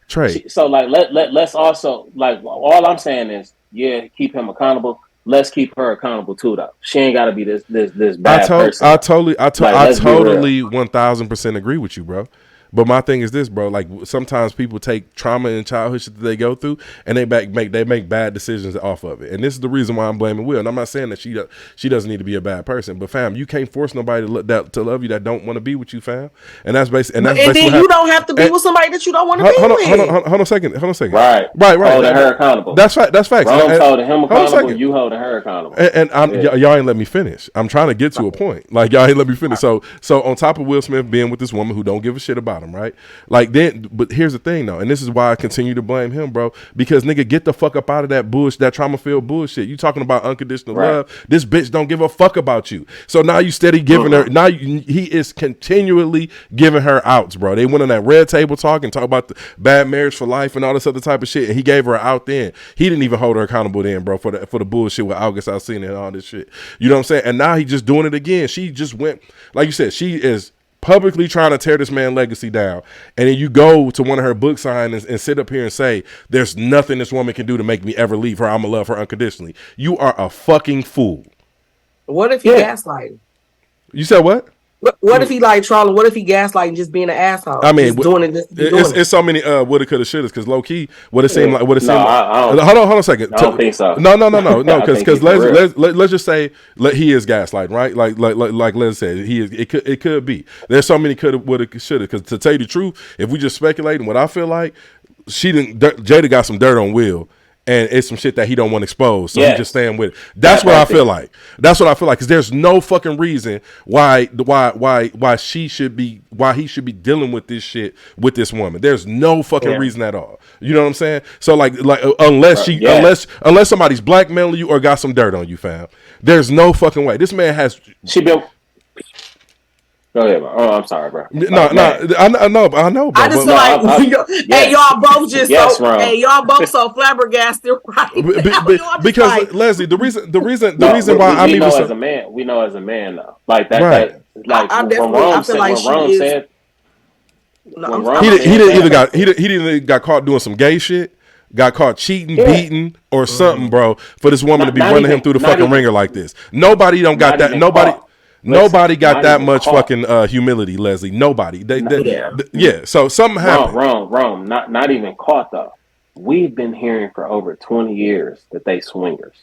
Trey. So let's also, like, all I'm saying is, yeah, keep him accountable. Let's keep her accountable too, though. She ain't got to be this bad person. I totally 1000% agree with you, bro. But my thing is this, bro. Like, sometimes people take trauma and childhood shit that they go through, and they make bad decisions off of it. And this is the reason why I'm blaming Will. And I'm not saying that she doesn't need to be a bad person, but fam, you can't force nobody to love you that don't want to be with you, fam. And that's basically. And then you don't have to be with somebody that you don't want to be with. Hold on a second. Right. Holding her accountable. That's right. That's facts. Ron's holding him accountable. You holding her accountable. And y'all ain't let me finish. I'm trying to get to a point. Like, y'all ain't let me finish. So on top of Will Smith being with this woman who don't give a shit about him, right? Like, then, but here's the thing though, and this is why I continue to blame him, bro. Because, nigga, get the fuck up out of that bullshit, that trauma-filled bullshit. You talking about unconditional love? This bitch don't give a fuck about you. So now you steady giving her. Now he is continually giving her outs, bro. They went on that red table talk about the bad marriage for life and all this other type of shit, and he gave her an out then. He didn't even hold her accountable then, bro, for the bullshit with August Alsina and all this shit. You know what I'm saying? And now he just doing it again. She just went, like you said, she is publicly trying to tear this man's legacy down, and then you go to one of her book signings and sit up here and say, there's nothing this woman can do to make me ever leave her. I'm gonna love her unconditionally. You are a fucking fool. What if he gaslighting? You said what? What if he like trolling? What if he gaslighting, just being an asshole? I mean, it's so many woulda, coulda, shouldas. Because low key, what it seemed like. What it seemed. Hold on a second. I don't think so. No. Because let's just say he is gaslighting, right? Like Les said, he is. It could be. There's so many coulda, woulda, shoulda. Because to tell you the truth, if we just speculating, what I feel like, Jada got some dirt on Will. And it's some shit that he don't want exposed, so he's just staying with it. That's what I feel like. That's what I feel like. Because there's no fucking reason why he should be dealing with this shit with this woman. There's no fucking reason at all. You know what I'm saying? So like unless somebody's blackmailing you or got some dirt on you, fam. There's no fucking way. This man has. Go ahead, bro. Oh, I'm sorry, bro. No, I know, bro. I just feel like y'all both just y'all both so flabbergasted, right? Because Leslie, the reason why I'm even as a man, we know as a man though, like that, right? Like I feel like Ron said, he didn't got caught doing some gay shit. Got caught cheating, beating, or something, bro, for this woman to be running him through the fucking ringer like this. Nobody don't got that. Nobody. Nobody got not that even much caught. fucking humility, Leslie. Nobody. Yeah. Yeah. So something happened. Wrong. Not even caught though. We've been hearing for over 20 years that they swingers.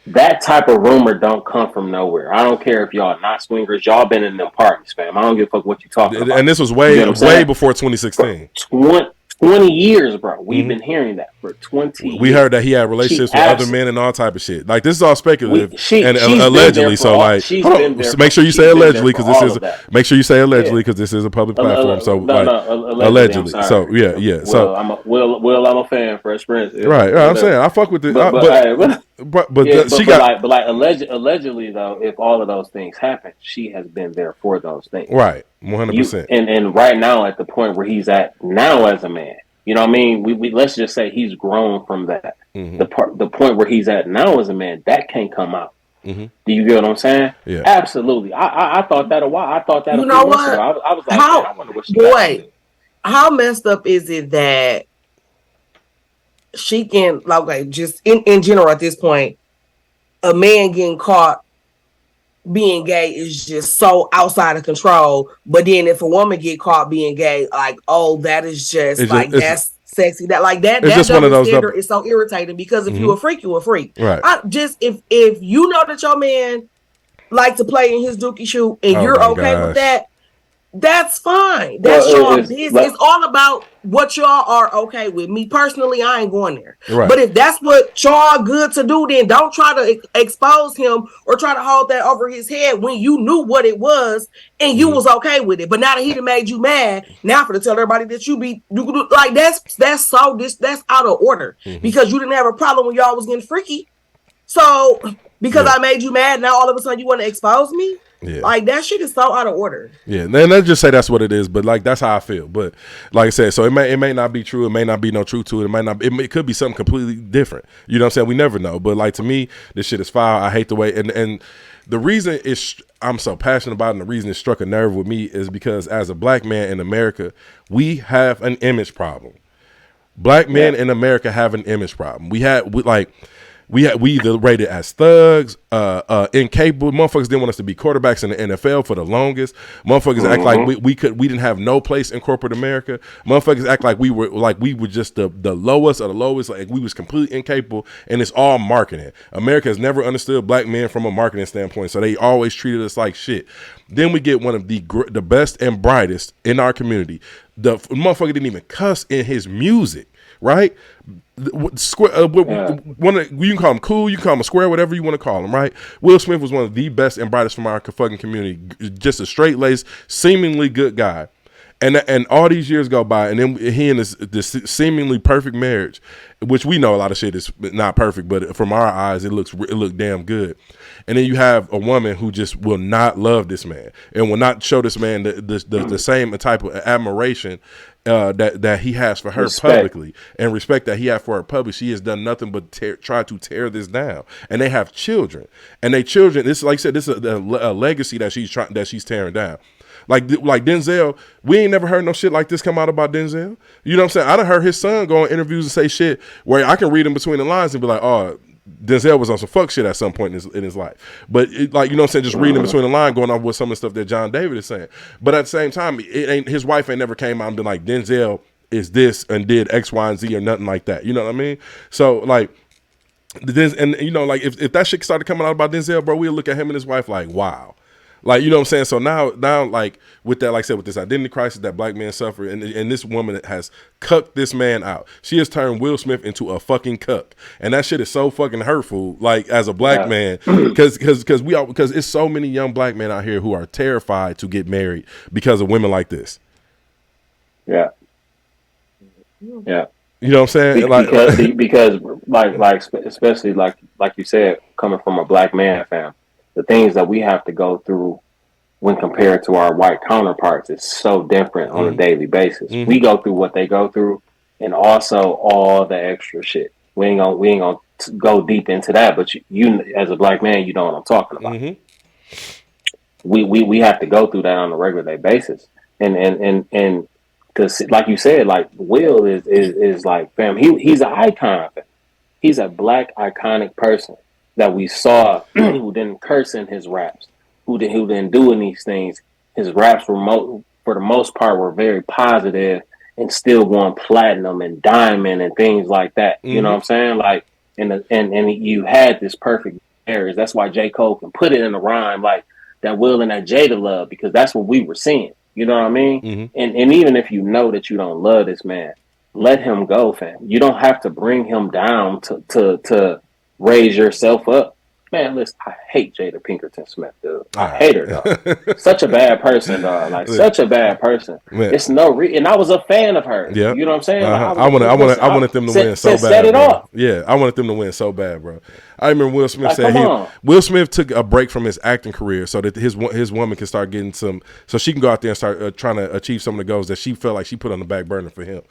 That type of rumor don't come from nowhere. I don't care if y'all not swingers. Y'all been in them parties, fam. I don't give a fuck what you talking about. And this was You way know what I'm saying? before For 2016. 20 years, bro. We've been hearing that for 20 years. We heard that he had relationships with other men and all type of shit. Like this is all speculative she's and been allegedly. there So for all- like, she's hold been on. there Make sure you she's say been there allegedly for because this all is. of that. Make sure you say allegedly Yeah. because this is a public platform. So Allegedly. I'm sorry. So yeah. Will, So I'm a fan. Fresh Prince. right. I'm saying I fuck with it. Allegedly though, if all of those things happen, she has been there for those things. Right. 100%. And right now at the point where he's at now as a man, you know what I mean? We let's just say he's grown from that. The point where he's at now as a man, that can't come out. Do you get what I'm saying? Yeah. Absolutely. I thought that a while. I thought that You a know few months what? ago. I was like, How, man, I wonder what she got to do. how messed up is it that she can, like, just in general at this point, a man getting caught being gay is just so outside of control. But then if a woman get caught being gay, like, oh, that is just that's sexy. That like that it's just one of those standard is so irritating because if you a freak, you a freak. Right. If you know that your man like to play in his dookie shoe and you're okay with that, that's fine. That's your business. It's all about what y'all are okay with. Me personally, I ain't going there. Right. But if that's what y'all good to do, then don't try to expose him or try to hold that over his head when you knew what it was and you was okay with it. But now that he done made you mad, now for to tell everybody that you like that's out of order because you didn't have a problem when y'all was getting freaky. So because I made you mad, now all of a sudden you want to expose me? Yeah. Like that shit is so out of order. Yeah, and let's just say that's what it is. But like that's how I feel. But like I said, so it may not be true. It may not be no truth to it. It could be something completely different. You know what I'm saying? We never know. But like to me, this shit is foul. I hate the way and the reason I'm so passionate about it and the reason it struck a nerve with me is because as a black man in America, we have an image problem. Black men in America have an image problem. We either rated as thugs, incapable. Motherfuckers didn't want us to be quarterbacks in the NFL for the longest. Motherfuckers act like we didn't have no place in corporate America. Motherfuckers act like we were just the lowest of the lowest, like we was completely incapable. And it's all marketing. America has never understood black men from a marketing standpoint, so they always treated us like shit. Then we get one of the best and brightest in our community. The motherfucker didn't even cuss in his music. Right? You can call him cool, you can call him a square, whatever you want to call him, right? Will Smith was one of the best and brightest from our fucking community. Just a straight-laced, seemingly good guy. And all these years go by, and then he and this seemingly perfect marriage, which we know a lot of shit is not perfect, but from our eyes, it looked damn good. And then you have a woman who just will not love this man and will not show this man the same type of admiration that he has for her publicly and respect that he has for her publicly. She has done nothing but try to tear this down. And they have children, and they children. This, like I said, this is a legacy that she's tearing down. Like Denzel, we ain't never heard no shit like this come out about Denzel. You know what I'm saying? I done heard his son go on interviews and say shit where I can read in between the lines and be like, oh, Denzel was on some fuck shit at some point in his life. But you know what I'm saying, just reading in between the line, going off with some of the stuff that John David is saying. But at the same time, his wife ain't never came out and been like, Denzel is this and did X, Y, and Z or nothing like that. You know what I mean? So like, and you know, like if that shit started coming out about Denzel, bro, we'll look at him and his wife like, wow. Like, you know what I'm saying? So now, like, with that, like I said, with this identity crisis that black men suffer, and this woman has cucked this man out. She has turned Will Smith into a fucking cuck. And that shit is so fucking hurtful, like, as a black man, because it's so many young black men out here who are terrified to get married because of women like this. Yeah. You know what I'm saying? Because especially like you said, coming from a black man, fam, the things that we have to go through when compared to our white counterparts is so different on a daily basis. We go through what they go through, and also all the extra shit. We ain't gonna go deep into that, but you as a black man, you know what I'm talking about. We have to go through that on a regular day basis, and because like you said, like Will is like, fam, he's an icon. He's a black iconic person that we saw who didn't curse in his raps, who didn't do these things, his raps were for the most part were very positive and still going platinum and diamond and things like that. You know what I'm saying? Like, and you had this perfect areas. That's why J. Cole can put it in a rhyme like that Will and that Jada love, because that's what we were seeing. You know what I mean? And even if you know that you don't love this man, let him go, fam. You don't have to bring him down to raise yourself up. Man, listen, I hate Jada Pinkett Smith, dude. I hate her, dog. Such a bad person, dog. Like, such a bad person. Man. It's and I was a fan of her. Yeah, you know what I'm saying? Like, I wanted them to win so bad. Set it off. Yeah, I wanted them to win so bad, bro. I remember Will Smith said Will Smith took a break from his acting career so that his woman can start getting so she can go out there and start trying to achieve some of the goals that she felt like she put on the back burner for him.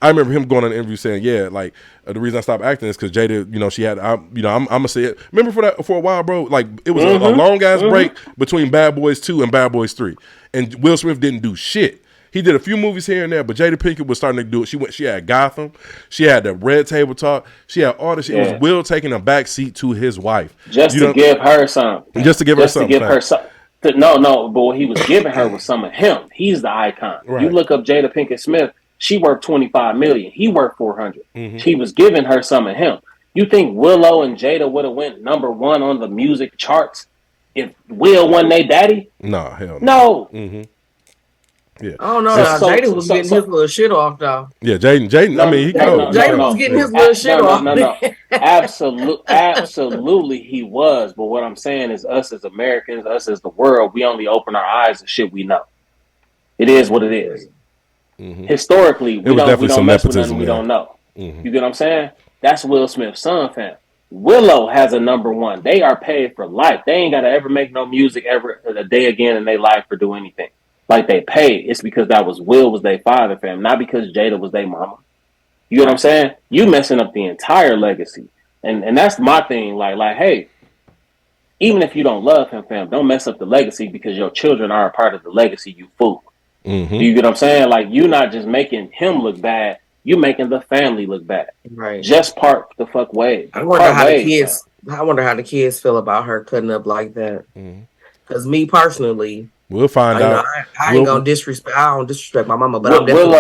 I remember him going on an interview saying, "Yeah, like the reason I stopped acting is because Jada, you know, she had, I'm gonna say it. Remember for a while, bro, like it was a long ass break between Bad Boys 2 and Bad Boys 3, and Will Smith didn't do shit. He did a few movies here and there, but Jada Pinkett was starting to do it. She had Gotham, she had the Red Table Talk, she had all this shit. It was Will taking a back seat to his wife. Just to give her something. Just to give her something. No, but what he was giving her was some of him. He's the icon. Right. You look up Jada Pinkett Smith, she worked $25 million. He worked $400. She was giving her some of him. You think Willow and Jada would have went #1 on the music charts if Will wasn't their daddy? No, hell no. Yeah. I don't know. Jaden was getting his little shit off, though. Yeah, Jaden. I mean, Jaden was getting his little shit off. No. Absolutely, he was. But what I'm saying is, us as Americans, us as the world, we only open our eyes to shit we know. It is what it is. Historically, we don't mess with nothing we don't know. You get what I'm saying? That's Will Smith's son, fam. Willow has a #1. They are paid for life. They ain't got to ever make no music ever a day again in their life or do anything. Like, they paid. It's because that was Will was their father, fam. Not because Jada was their mama. You know what I'm saying? You messing up the entire legacy. And that's my thing. Like, hey, even if you don't love him, fam, don't mess up the legacy because your children are a part of the legacy, you fool. You get what I'm saying? Like, you not just making him look bad, you making the family look bad. Right. Just part the fuck ways. I wonder how the kids feel about her cutting up like that. Because me personally, we'll find out. I ain't gonna disrespect. I don't disrespect my mama, but I'm definitely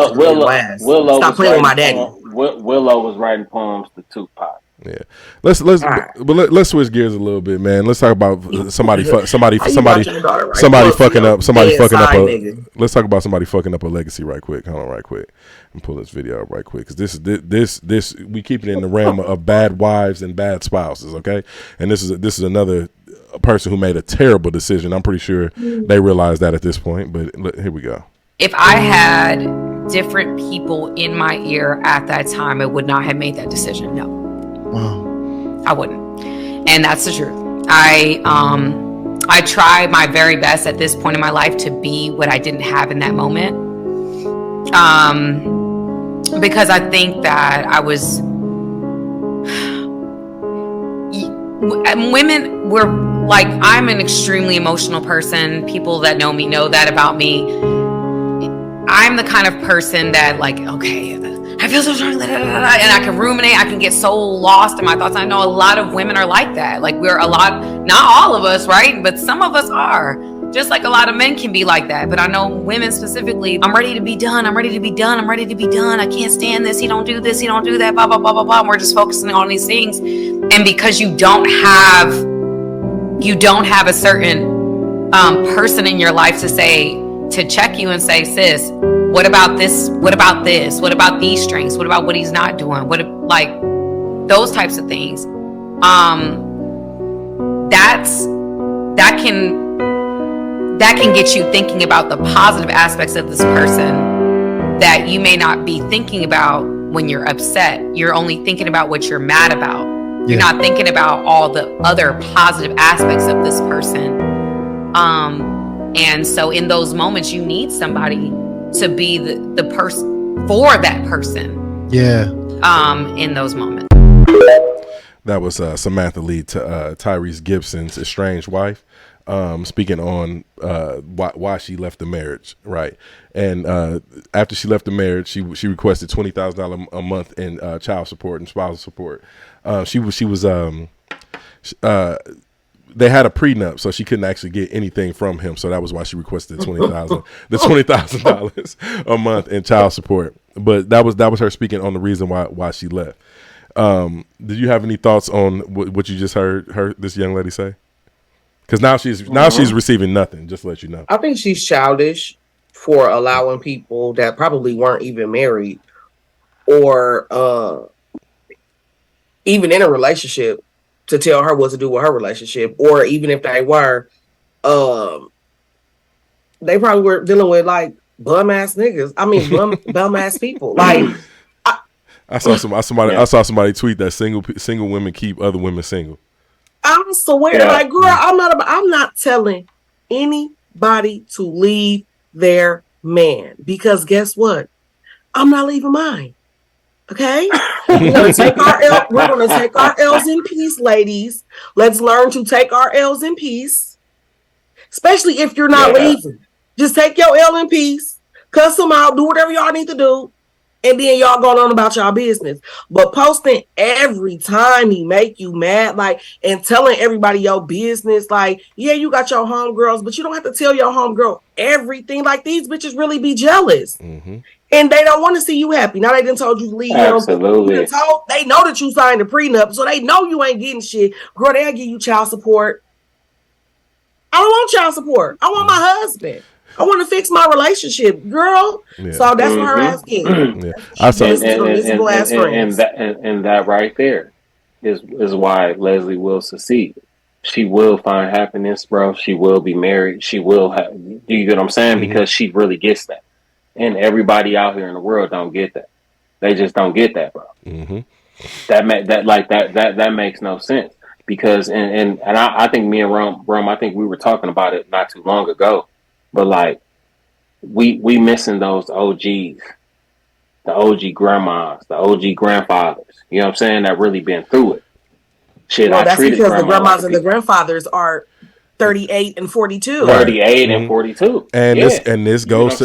Willow stop playing with my daddy. Willow was writing poems to Tupac. Yeah, let's switch gears a little bit, man. Let's talk about somebody fucking up. Let's talk about somebody fucking up a legacy right quick. Hold on, right quick, and pull this video up right quick because this we keep it in the realm of bad wives and bad spouses, okay? And this is another person who made a terrible decision. I'm pretty sure they realize that at this point, but here we go. If I had different people in my ear at that time, I would not have made that decision. No. Wow. I wouldn't. And that's the truth. I try my very best at this point in my life to be what I didn't have in that moment. Because I think that I was women were like, I'm an extremely emotional person. People that know me know that about me. I'm the kind of person that, like, okay, I feel so strong, and I can ruminate. I can get so lost in my thoughts. I know a lot of women are like that. Like, we're a lot, not all of us, right? But some of us are. Just like a lot of men can be like that. But I know women specifically, I'm ready to be done. I'm ready to be done. I'm ready to be done. I can't stand this. He don't do this. He don't do that. Blah, blah, blah, blah, blah. And we're just focusing on these things. And because you don't have a certain person in your life to check you and say, sis, what about this? What about this? What about these strengths? What about what he's not doing? What, like, those types of things. That can get you thinking about the positive aspects of this person that you may not be thinking about when you're upset. You're only thinking about what you're mad about. You're not thinking about all the other positive aspects of this person. And so in those moments, you need somebody to be the person for that person. Yeah. In those moments. That was Samantha Lee to Tyrese Gibson's estranged wife. Speaking on why she left the marriage, right? And after she left the marriage, she requested $20,000 a month in child support and spousal support. She was they had a prenup, so she couldn't actually get anything from him. So that was why she requested $20,000 a month in child support. But that was her speaking on the reason why she left. Did you have any thoughts on what you just heard this young lady say? Because now she's receiving nothing. Just to let you know. I think she's childish for allowing people that probably weren't even married or even in a relationship to tell her what to do with her relationship, or even if they were, they probably were dealing with like bum ass niggas. I mean, bum ass people. Like, I saw somebody tweet that single women keep other women single. I swear, like, girl, I'm not telling anybody to leave their man, because guess what? I'm not leaving mine. Okay, we're gonna take our L's in peace, ladies. Let's learn to take our L's in peace, especially if you're not leaving. Just take your L in peace, cuss them out, do whatever y'all need to do, and then y'all going on about y'all business. But posting every time he make you mad, like, and telling everybody your business, like, yeah, you got your homegirls, but you don't have to tell your homegirl everything. Like, these bitches really be jealous. Mm-hmm. And they don't want to see you happy. Now they done told you to leave. Absolutely. They know that you signed a prenup, so they know you ain't getting shit. Girl, they'll give you child support. I don't want child support. I want my husband. I want to fix my relationship, girl. Yeah. So that's what her ass getting. Yeah. And that right there is why Leslie will succeed. She will find happiness, bro. She will be married. She will have. Do you get what I'm saying? Mm-hmm. Because she really gets that. And everybody out here in the world don't get that. They just don't get that, bro. Mm-hmm. That makes no sense. Because and I think me and Rome, I think we were talking about it not too long ago. But like we missing those OGs, the OG grandmas, the OG grandfathers. You know what I'm saying? That really been through it. Shit, well, that's because the grandmas and the grandfathers are 38 and 42. 38 and 42. And this goes to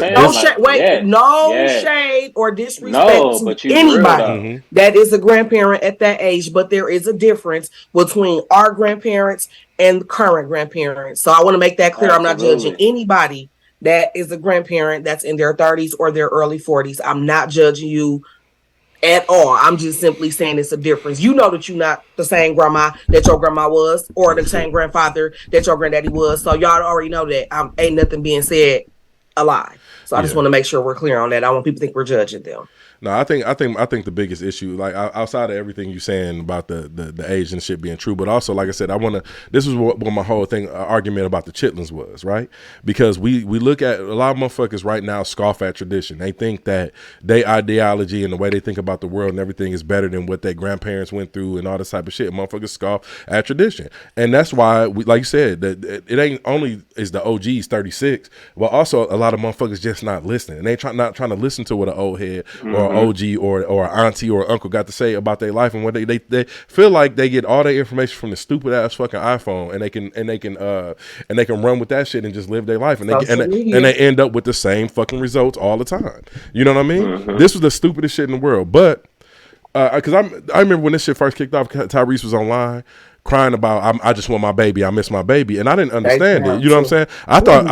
no shade or disrespect to anybody that is a grandparent at that age, but there is a difference between our grandparents and current grandparents. So I want to make that clear. Absolutely. I'm not judging anybody that is a grandparent that's in their 30s or their early 40s. I'm not judging you at all. I'm just simply saying it's a difference. You know that you're not the same grandma that your grandma was, or the same grandfather that your granddaddy was. So y'all already know that ain't nothing being said a lie. So I just want to make sure we're clear on that. I want people to think we're judging them. No, I think the biggest issue, like outside of everything you're saying about the age and shit being true, but also, like I said, this was what my whole thing argument about the Chitlins was, right? Because we look at a lot of motherfuckers right now scoff at tradition. They think that their ideology and the way they think about the world and everything is better than what their grandparents went through and all this type of shit. Motherfuckers scoff at tradition, and that's why, like you said, that it ain't only is the OGs 36, but also a lot of motherfuckers just not listening, and they not trying to listen to what an old head or OG or auntie or uncle got to say about their life, and what they feel like they get all their information from the stupid ass fucking iPhone, and they can run with that shit and just live their life, and they end up with the same fucking results all the time. You know what I mean? Mm-hmm. This was the stupidest shit in the world, but because I remember when this shit first kicked off, Tyrese was online crying about I just want my baby, I miss my baby, and I didn't understand it. You know what I'm saying? I thought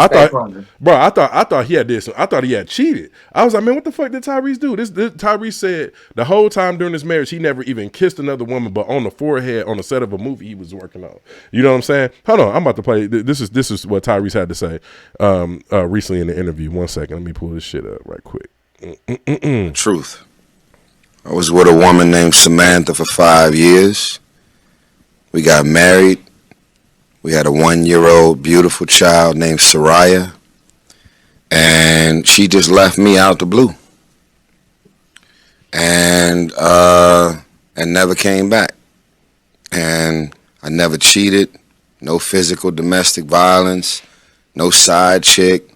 he had this. I thought he had cheated. I was like, man, what the fuck did Tyrese do? This Tyrese said the whole time during his marriage he never even kissed another woman, but on the forehead on the set of a movie he was working on. You know what I'm saying? Hold on, I'm about to play. This is what Tyrese had to say recently in the interview. 1 second, let me pull this shit up right quick. Truth. I was with a woman named Samantha for 5 years. We got married. We had a 1-year-old beautiful child named Soraya. And she just left me out the blue. And never came back. And I never cheated. No physical domestic violence. No side chick.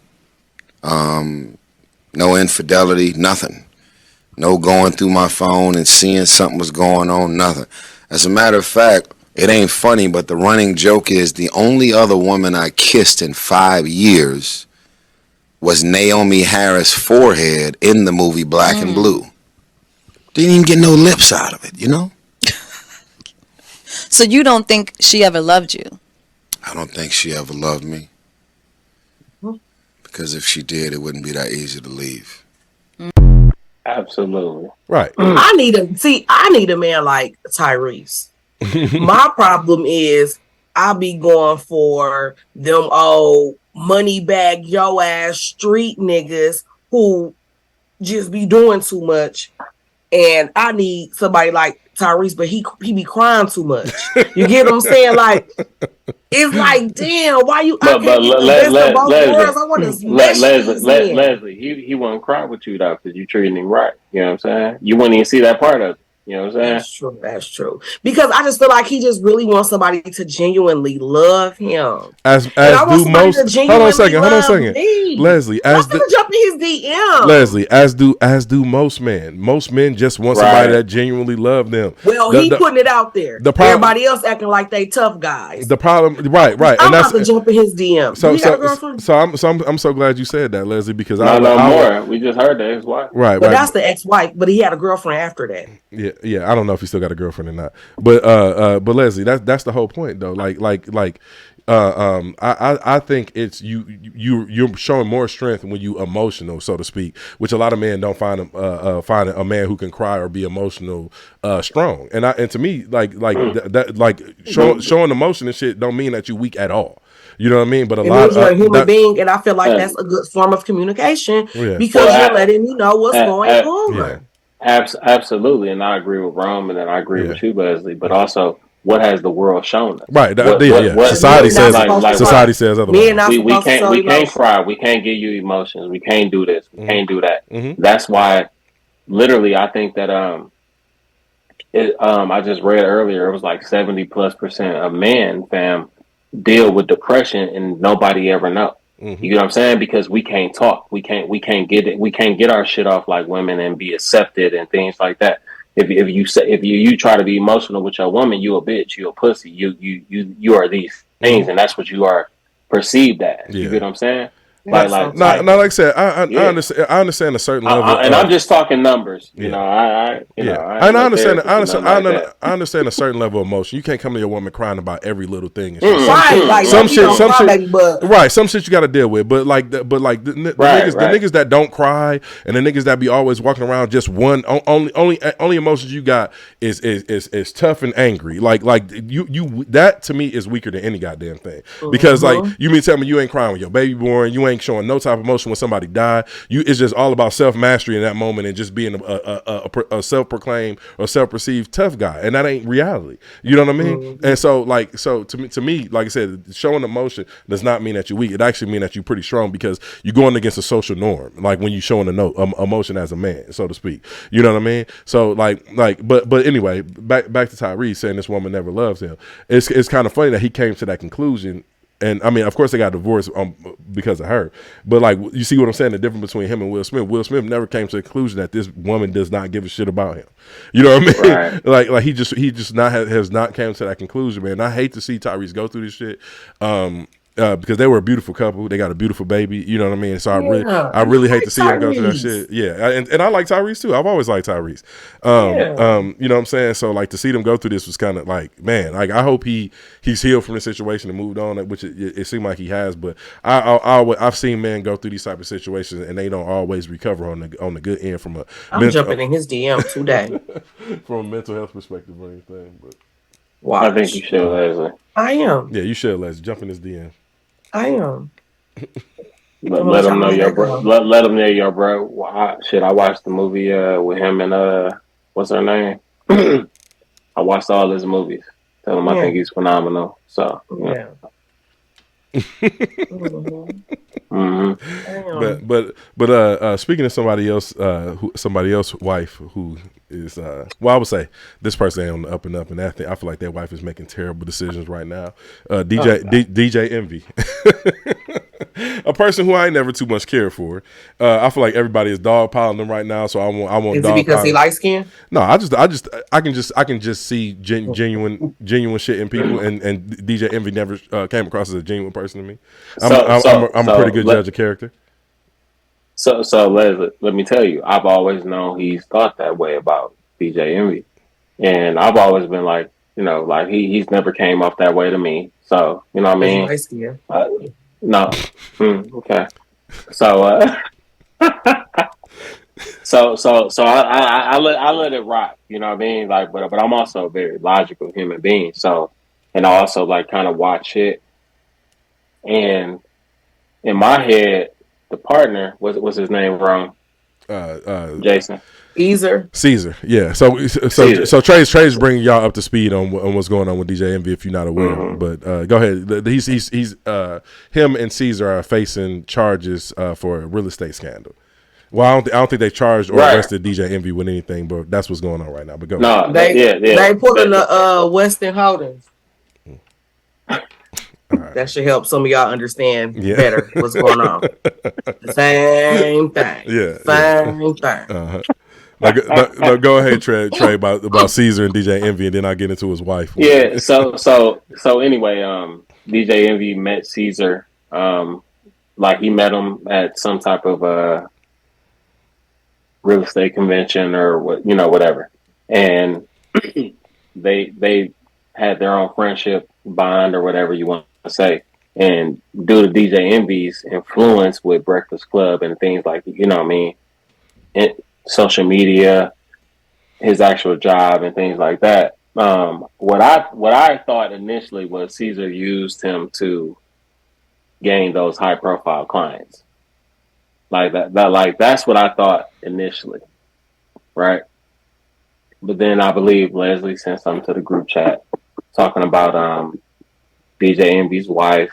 No infidelity. Nothing. No going through my phone and seeing something was going on. Nothing. As a matter of fact, it ain't funny, but the running joke is the only other woman I kissed in 5 years was Naomi Harris' forehead in the movie Black and Blue. Didn't even get no lips out of it, you know? So you don't think she ever loved you? I don't think she ever loved me. Because if she did, it wouldn't be that easy to leave. Absolutely. Right. I need a man like Tyrese. My problem is I be going for them old money bag yo ass street niggas who just be doing too much, and I need somebody like Tyrese, but he be crying too much. You get what I'm saying? Like, it's like, damn, why you? I can't get the best of both worlds. I want to smash these men. Leslie, he wouldn't cry with you though, because you treating him right. You know what I'm saying? You wouldn't even see that part of it. You know what I'm saying? That's true. That's true. Because I just feel like he just really wants somebody to genuinely love him. As do most. Hold on a second. Leslie, as do jump in his DM. Leslie, as do most men. Most men just want somebody that genuinely love them. Well, he putting it out there. Everybody else acting like they tough guys. The problem, right? I'm about to jump in his DM. I'm so glad you said that, Leslie, because I know more. We just heard that ex-wife. Right, but that's the ex-wife. But he had a girlfriend after that. Yeah. I don't know if he still got a girlfriend or not. But Leslie, that's the whole point though. I think it's you're showing more strength when you emotional, so to speak, which a lot of men don't find a man who can cry or be emotional strong. And to me, showing emotion and shit don't mean that you weak at all. You know what I mean? But you're a human being, and I feel like that's a good form of communication because you're letting me know what's going on. Yeah. Absolutely, and I agree with Rome, and then I agree with you, Leslie. But also, what has the world shown us? Right. Society says otherwise. We can't cry. We can't give you emotions. We can't do this. We can't do that. That's why, literally, I think that I just read earlier. It was like 70+% of men, fam, deal with depression, and nobody ever know. You know what I'm saying? Because we can't talk. We can't get it. We can't get our shit off like women and be accepted and things like that. If you try to be emotional with your woman, you a bitch, you a pussy, you are these things, and that's what you are perceived as. You get what I'm saying? Like I said, I understand a certain level, and I'm just talking numbers. You know, I understand. I understand a certain level of emotion. You can't come to your woman crying about every little thing. Some shit you got to deal with. But the niggas that don't cry and the niggas that be always walking around just one only emotions you got is tough and angry. Like you that to me is weaker than any goddamn thing. Because you mean tell me you ain't crying when your baby born, you ain't showing no type of emotion when somebody died. It's just all about self-mastery in that moment and just being a self-proclaimed or self-perceived tough guy, and that ain't reality. You know what I mean? And so to me, like I said, showing emotion does not mean that you're weak. It actually means that you're pretty strong because you're going against a social norm, like when you're showing emotion as a man, so to speak. You know what I mean? So but anyway, back to Tyrese saying this woman never loves him. It's kind of funny that he came to that conclusion. And I mean, of course, they got divorced because of her. But you see what I'm saying? The difference between him and Will Smith. Will Smith never came to the conclusion that this woman does not give a shit about him. You know what I mean? Right. He just has not came to that conclusion, man. And I hate to see Tyrese go through this shit. Because they were a beautiful couple. They got a beautiful baby. You know what I mean? So I really hate to see him go through that shit. Yeah. And I like Tyrese too. I've always liked Tyrese. You know what I'm saying? So to see them go through this was kind of man, I hope he's healed from the situation and moved on, which it seemed like he has. But I've seen men go through these type of situations and they don't always recover on the good end from a. I'm jumping in his DM today. From a mental health perspective or anything, but. I think you should, Leslie. I am. Yeah, you should, Leslie. Jump in his DM. I am. Let them know your bro. Let them know your bro. I watched the movie with him and what's her name? I watched all his movies. Tell him I think he's phenomenal. So yeah. But speaking of somebody else's wife who is I would say this person ain't on the up and up, and I feel like their wife is making terrible decisions right now. DJ Envy. A person who I ain't never too much cared for. I feel like everybody is dogpiling them right now, so I want. Is it because he light skinned? No, I can just see genuine shit in people, and DJ Envy never came across as a genuine person to me. I'm a pretty good judge of character. So Leslie, let me tell you, I've always known he's thought that way about DJ Envy, and I've always been like, You know, like he's never came off that way to me. So you know what I mean? Nice skin. No. Okay. So so I let it rock. You know what I mean? Like, but I'm also a very logical human being. So, and I also like kind of watch it. And in my head, the partner was his name wrong? Jason. Caesar, yeah. So Trey's bringing y'all up to speed on what's going on with DJ Envy if you're not aware. Mm-hmm. But go ahead. He's him and Caesar are facing charges for a real estate scandal. Well, I don't think they charged or arrested DJ Envy with anything, but that's what's going on right now. But go. No, they pulling the Weston Holdings. Right. That should help some of y'all understand better what's going on. Same thing. Yeah. Same thing. Uh-huh. No, go ahead, Trey, about Caesar and DJ Envy, and then I'll get into his wife. Yeah. So anyway, DJ Envy met Caesar. Like he met him at some type of real estate convention or whatever, and they had their own friendship bond or whatever you want to say. And due to DJ Envy's influence with Breakfast Club and things like, you know what I mean, and social media, his actual job and things like that. What I thought initially was Caesar used him to gain those high profile clients. Like that's what I thought initially. Right. But then I believe Leslie sent something to the group chat talking about DJ Envy's wife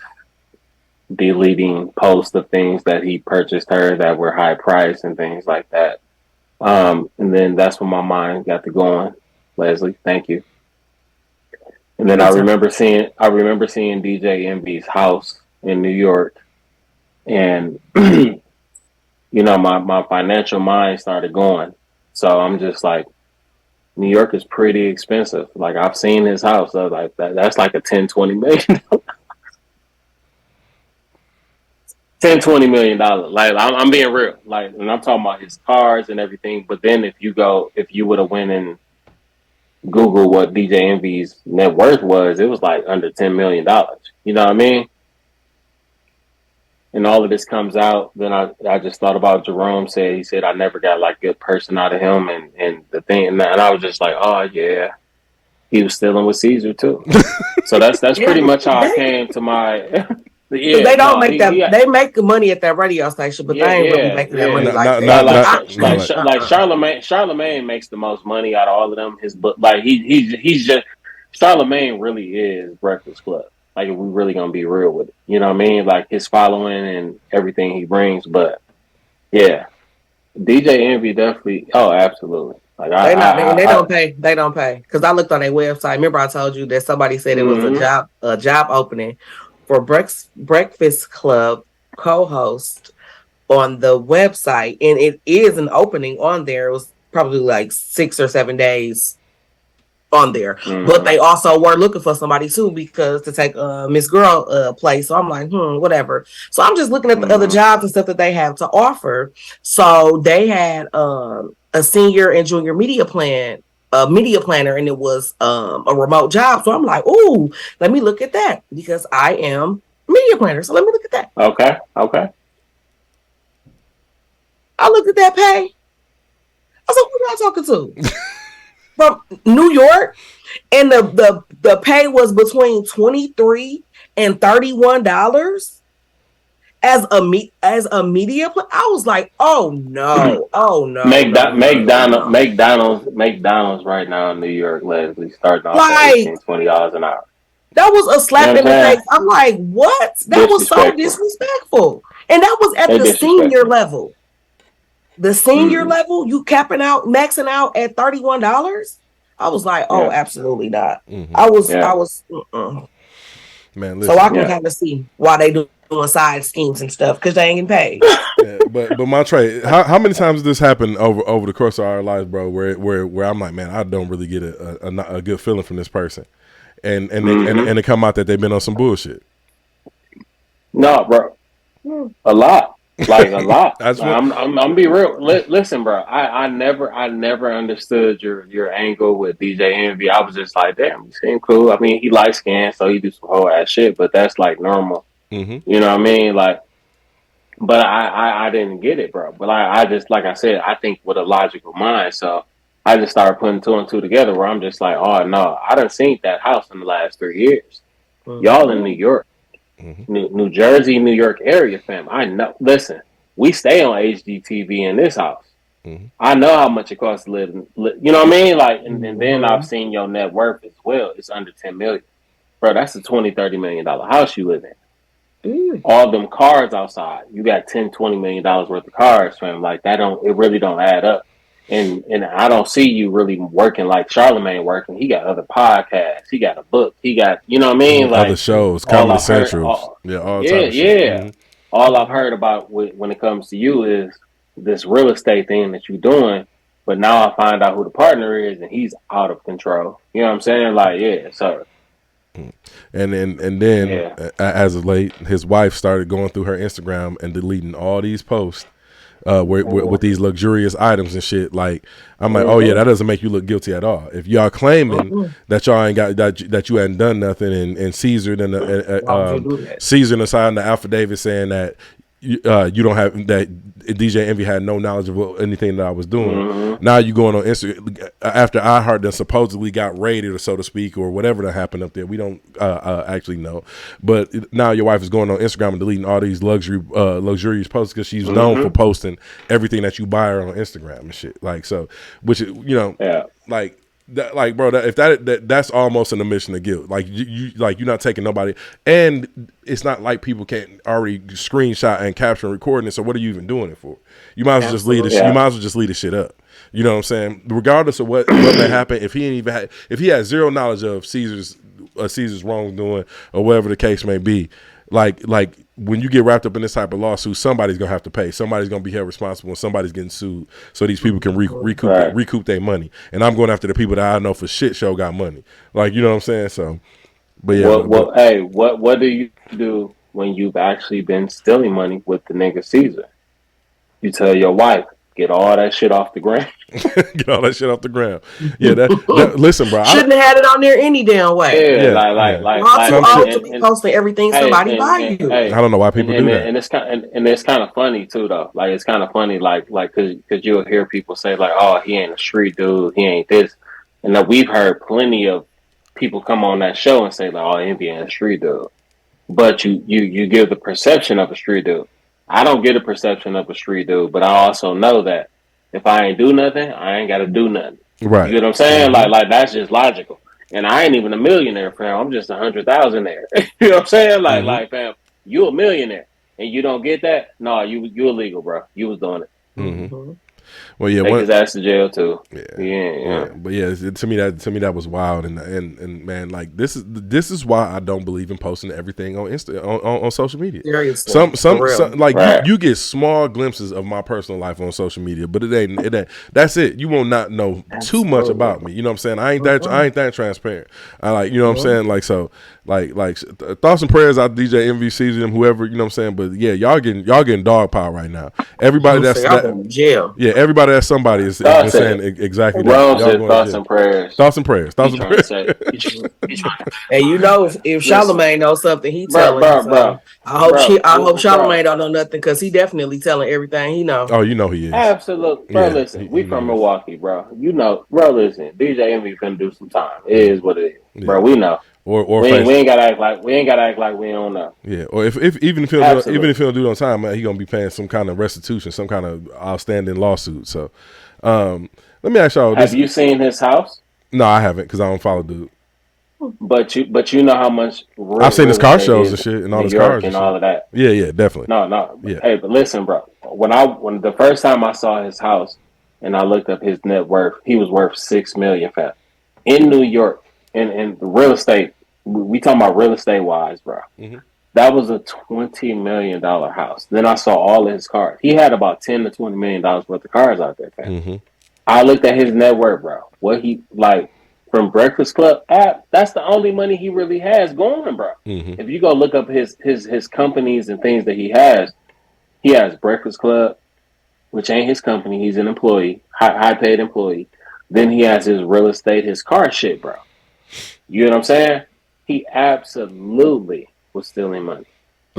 deleting posts of things that he purchased her that were high priced and things like that. And then that's when my mind got to going. Leslie, thank you. And then I remember seeing DJ Envy's house in New York, and my financial mind started going. So I'm just like, New York is pretty expensive. Like I've seen his house. I was like, that's like a $10-20 million. $10-20 million. Like I'm being real. Like, and I'm talking about his cars and everything. But then if you would have went and Google what DJ Envy's net worth was, it was like under $10 million. You know what I mean? And all of this comes out, then I just thought about Jerome he said I never got like good person out of him, and the thing, and I was just like, oh yeah, he was stealing with Caesar too. So that's pretty much how I came to my. They they make the money at that radio station, but they ain't really making that money like Charlemagne makes the most money out of all of them. He's just Charlemagne really is Breakfast Club. Like, if we really gonna be real with it, you know what I mean? Like his following and everything he brings. But yeah, DJ Envy definitely. Oh, absolutely. Like they don't pay. They don't pay because I looked on their website. Remember, I told you that somebody said it was a job opening for Breakfast Club co-host on the website, and it is an opening on there. It was probably like 6 or 7 days on there, but they also were looking for somebody too because to take Miss Girl place. So I'm like, whatever. So I'm just looking at the other jobs and stuff that they have to offer. So they had a senior and junior media planner, and it was a remote job. So I'm like, ooh, let me look at that because I am a media planner. So let me look at that. Okay. I looked at that pay. I said, who am I talking to? From New York, and the pay was between $23 and $31 as a media player. I was like, oh no. McDonald's right now in New York, Leslie, starting off at $18-20 an hour. That was a slap in the face. I'm like, what? That was so disrespectful, and that was at the senior level. The senior level, you maxing out at $31. I was like, oh, absolutely not. I was. Man, listen, so I can kind of see why they doing side schemes and stuff because they ain't getting paid. But Montre, how many times has this happened over the course of our lives, bro? Where I'm like, man, I don't really get a good feeling from this person, and they come out that they've been on some bullshit. No, bro, a lot. Like a lot. That's Like, what. I'm be real. Listen, bro. I never understood your angle with DJ Envy. I was just like, damn, he seem cool. I mean, he light skinned, so he do some whole ass shit, but that's like normal. Mm-hmm. You know what I mean? Like, but I didn't get it, bro. But I just, like I said, I think with a logical mind. So I just started putting two and two together where I'm just like, oh no, I done seen that house in the last 3 years. Y'all in New York, New Jersey, New York area, fam. I know. Listen, we stay on HGTV in this house. I know how much it costs to live. You know what I mean? Like, and then I've seen your net worth as well. It's under 10 million, bro. That's a $20-30 million house you live in. All them cars outside, you got $10-20 million worth of cars, fam. Like that it really don't add up. And I don't see you really working like Charlamagne working. He got other podcasts. He got a book. He got, you know what I mean? Like Other shows, all Comedy I've heard, Central, all, all yeah, type of shit. yeah. All I've heard about when it comes to you is this real estate thing that you're doing. But now I find out who the partner is, and he's out of control. You know what I'm saying? Like, yeah, so. And then as of late, his wife started going through her Instagram and deleting all these posts with these luxurious items and shit. Like, I'm like, oh yeah, that doesn't make you look guilty at all. If y'all claiming that y'all ain't got that you hadn't done nothing, and Caesar Caesar signed the affidavit saying that you don't have that. DJ Envy had no knowledge of anything that I was doing. Now you going on Instagram after iHeart that supposedly got raided, or so to speak, or whatever that happened up there. We don't actually know. But now your wife is going on Instagram and deleting all these luxurious posts because she's known for posting everything that you buy her on Instagram and shit. Like, so, which is, like. That, like, bro, if that's almost an admission of guilt. Like, you're not taking nobody, and it's not like people can't already screenshot and capture and recording it. So what are you even doing it for? You might as well just leave this. You might as well just leave the shit up. You know what I'm saying? Regardless of what may happen, if he had zero knowledge of Caesar's wrongdoing or whatever the case may be, like when you get wrapped up in this type of lawsuit, somebody's gonna have to pay. Somebody's gonna be held responsible, and somebody's getting sued, so these people can recoup their money. And I'm going after the people that I know for shit show got money. Like, you know what I'm saying? So, but yeah. What do you do when you've actually been stealing money with the nigga Caesar? You tell your wife, get all that shit off the ground. Get all that shit off the ground. Yeah, listen, bro. Shouldn't have had it on there any damn way. Yeah, like to be posting everything somebody buy you. I don't know why people do that. And it's kind of funny too, though. Like, it's kind of funny, like because you'll hear people say like, "Oh, he ain't a street dude. He ain't this," and we've heard plenty of people come on that show and say like, "Oh, Envy ain't a street dude," but you give the perception of a street dude. I don't get a perception of a street dude, but I also know that if I ain't do nothing, I ain't got to do nothing. Right. You get what I'm saying? Like that's just logical. And I ain't even a millionaire, fam. I'm just 100,000 there. You know what I'm saying? Like, fam, you a millionaire and you don't get that? No, you illegal, bro. You was doing it. Well, yeah, take his ass to jail too. Yeah. But yeah, to me that was wild, and man, like this is why I don't believe in posting everything on on social media. Seriously, some like you get small glimpses of my personal life on social media, but it ain't. That's it. You will not know too much about me. You know what I'm saying? I ain't that transparent. I like, you know what I'm saying? Like, so like thoughts and prayers out to DJ Envy, Caesar, whoever, you know what I'm saying? But yeah, y'all getting dog power right now. Everybody that's jail. Yeah, everybody that's somebody is saying exactly that. Thoughts and prayers. Thoughts and prayers. Hey, you know, if Charlamagne knows something, he telling. Bro. I hope Charlamagne don't know nothing, because he definitely telling everything he know. Oh, you know he is. Absolutely, bro. Listen, we from Milwaukee, bro. You know, bro. Listen, DJ Envy finna do some time. It is what it is, bro. We know. Or we ain't gotta act like we don't know. Yeah, or if even if he don't do it on time, man, he gonna be paying some kind of restitution, some kind of outstanding lawsuit. So, let me ask y'all. Have you seen his house? No, I haven't, because I don't follow dude. But you know how much I've seen his car shows and shit, and all his cars and all of that. Yeah, definitely. No. Yeah. Hey, but listen, bro. When the first time I saw his house and I looked up his net worth, he was worth $6 million, fam, in New York. In real estate, we talking about real estate wise, bro. That was a $20 million house. Then I saw all of his cars. He had about $10 to $20 million worth of cars out there, fam. I looked at his net worth, bro. What he like from Breakfast Club app. That's the only money he really has going, bro. If you go look up his companies and things that he has, He has Breakfast Club, which ain't his company. He's an employee, high paid employee. Then he has his real estate, his car shit, bro. You know what I'm saying? He absolutely was stealing money.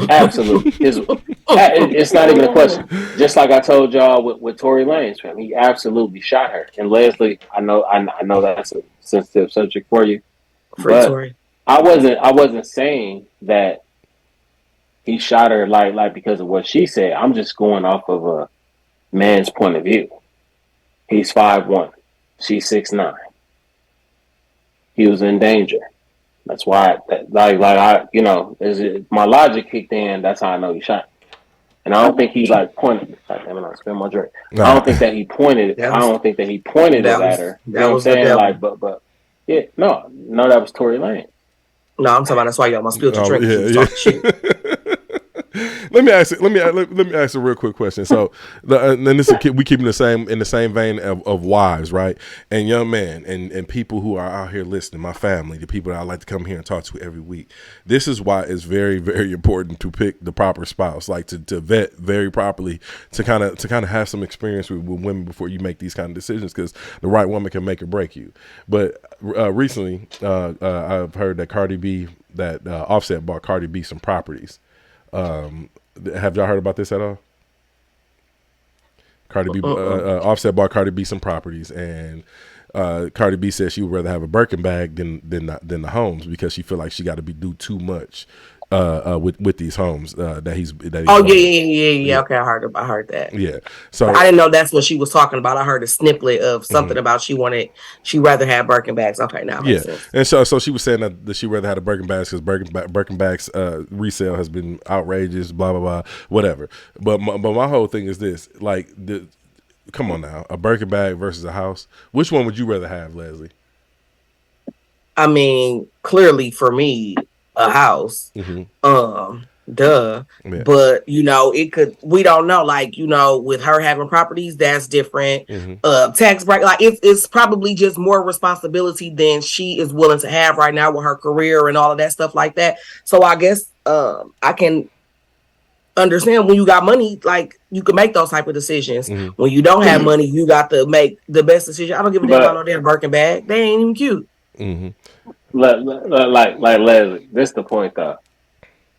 Absolutely. It's not even a question. Just like I told y'all with Tory Lanez, fam, he absolutely shot her. And Leslie, I know that's a sensitive subject for you. Free Tory. I wasn't saying that he shot her like because of what she said. I'm just going off of a man's point of view. He's 5'1", she's 6'9". He was in danger. That's why, my logic kicked in. That's how I know he shot. And I don't think he pointed. God damn it! I spilled my drink. I don't think that he pointed. I don't think that he pointed it at her. You know what I'm saying? But yeah, no, that was Tory Lanez. No, I'm talking about that's why y'all must spill your drink. Yeah. Let me ask a real quick question. So, and this is, we keep in the same vein of wives, right? And young men and people who are out here listening, my family, the people that I like to come here and talk to every week. This is why it's very, very important to pick the proper spouse, like to vet very properly, to kind of have some experience with women before you make these kind of decisions, because the right woman can make or break you. But recently, I've heard that Offset bought Cardi B some properties. Have y'all heard about this at all? Offset bought Cardi B some properties, and Cardi B said she would rather have a Birkin bag than the homes, because she feel like she got to do too much with these homes that he's. Yeah. Okay, I heard that. Yeah. So I didn't know that's what she was talking about. I heard a snippet of something about she rather have Birkin bags. Okay, now makes sense. And so she was saying that she rather had a Birkin bags because Birkin bags resale has been outrageous. Blah blah blah. Whatever. But my whole thing is this: like, come on now, a Birkin bag versus a house. Which one would you rather have, Leslie? I mean, clearly for me, a house. Yeah. But it could, we don't know, like, with her having properties, that's different. Tax break, like it's probably just more responsibility than she is willing to have right now with her career and all of that stuff like that. So I guess I can understand when you got money, like you can make those type of decisions. When you don't have money, you got to make the best decision. I don't give a damn about no damn Birkin bag. They ain't even cute. Like Leslie, this is the point though.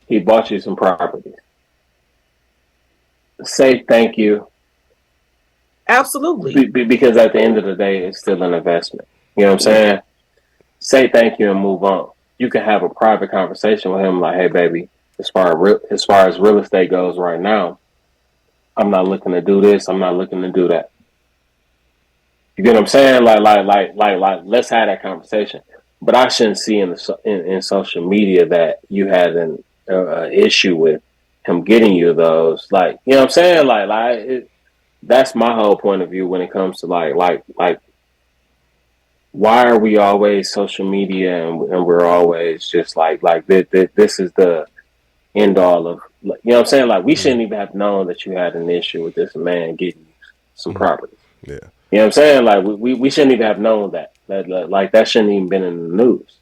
He bought you some properties. Say thank you. Absolutely. Because at the end of the day, it's still an investment. You know what I'm saying? Say thank you and move on. You can have a private conversation with him, like, hey, baby, as far as real estate goes right now, I'm not looking to do this. I'm not looking to do that. You get what I'm saying? Like, let's have that conversation. But I shouldn't see in social media that you had an issue with him getting you those. Like, you know what I'm saying? That's my whole point of view when it comes to like why are we always social media and we're always just like this is the end all of, you know what I'm saying? Like, we shouldn't even have known that you had an issue with this man getting you some property. Yeah. You know what I'm saying? Like, we shouldn't even have known that that shouldn't even been in the news.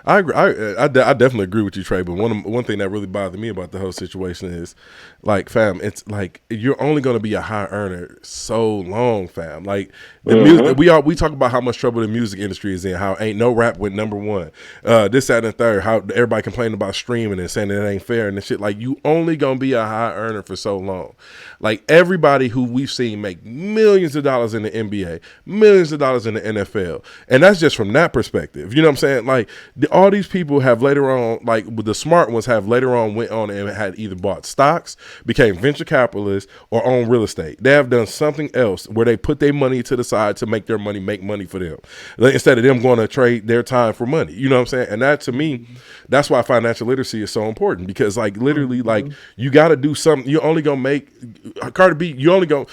I agree. I definitely agree with you, Trey. But one thing that really bothered me about the whole situation is, like, fam, it's like you're only going to be a high earner so long, fam. Like, the music, we talk about how much trouble the music industry is in. How ain't no rap went #1. This, that, and the third. How everybody complaining about streaming and saying it ain't fair and shit. Like, you only going to be a high earner for so long. Like, everybody who we've seen make millions of dollars in the NBA, millions of dollars in the NFL, and that's just from that perspective. You know what I'm saying? Like, all these people have later on, like the smart ones have later on went on and had either bought stocks, became venture capitalists, or own real estate. They have done something else where they put their money to the side to make their money make money for them, instead of them going to trade their time for money. You know what I'm saying? And that, to me, that's why financial literacy is so important, because, like, literally, like, you got to do something. You're only gonna make Cardi B. You only go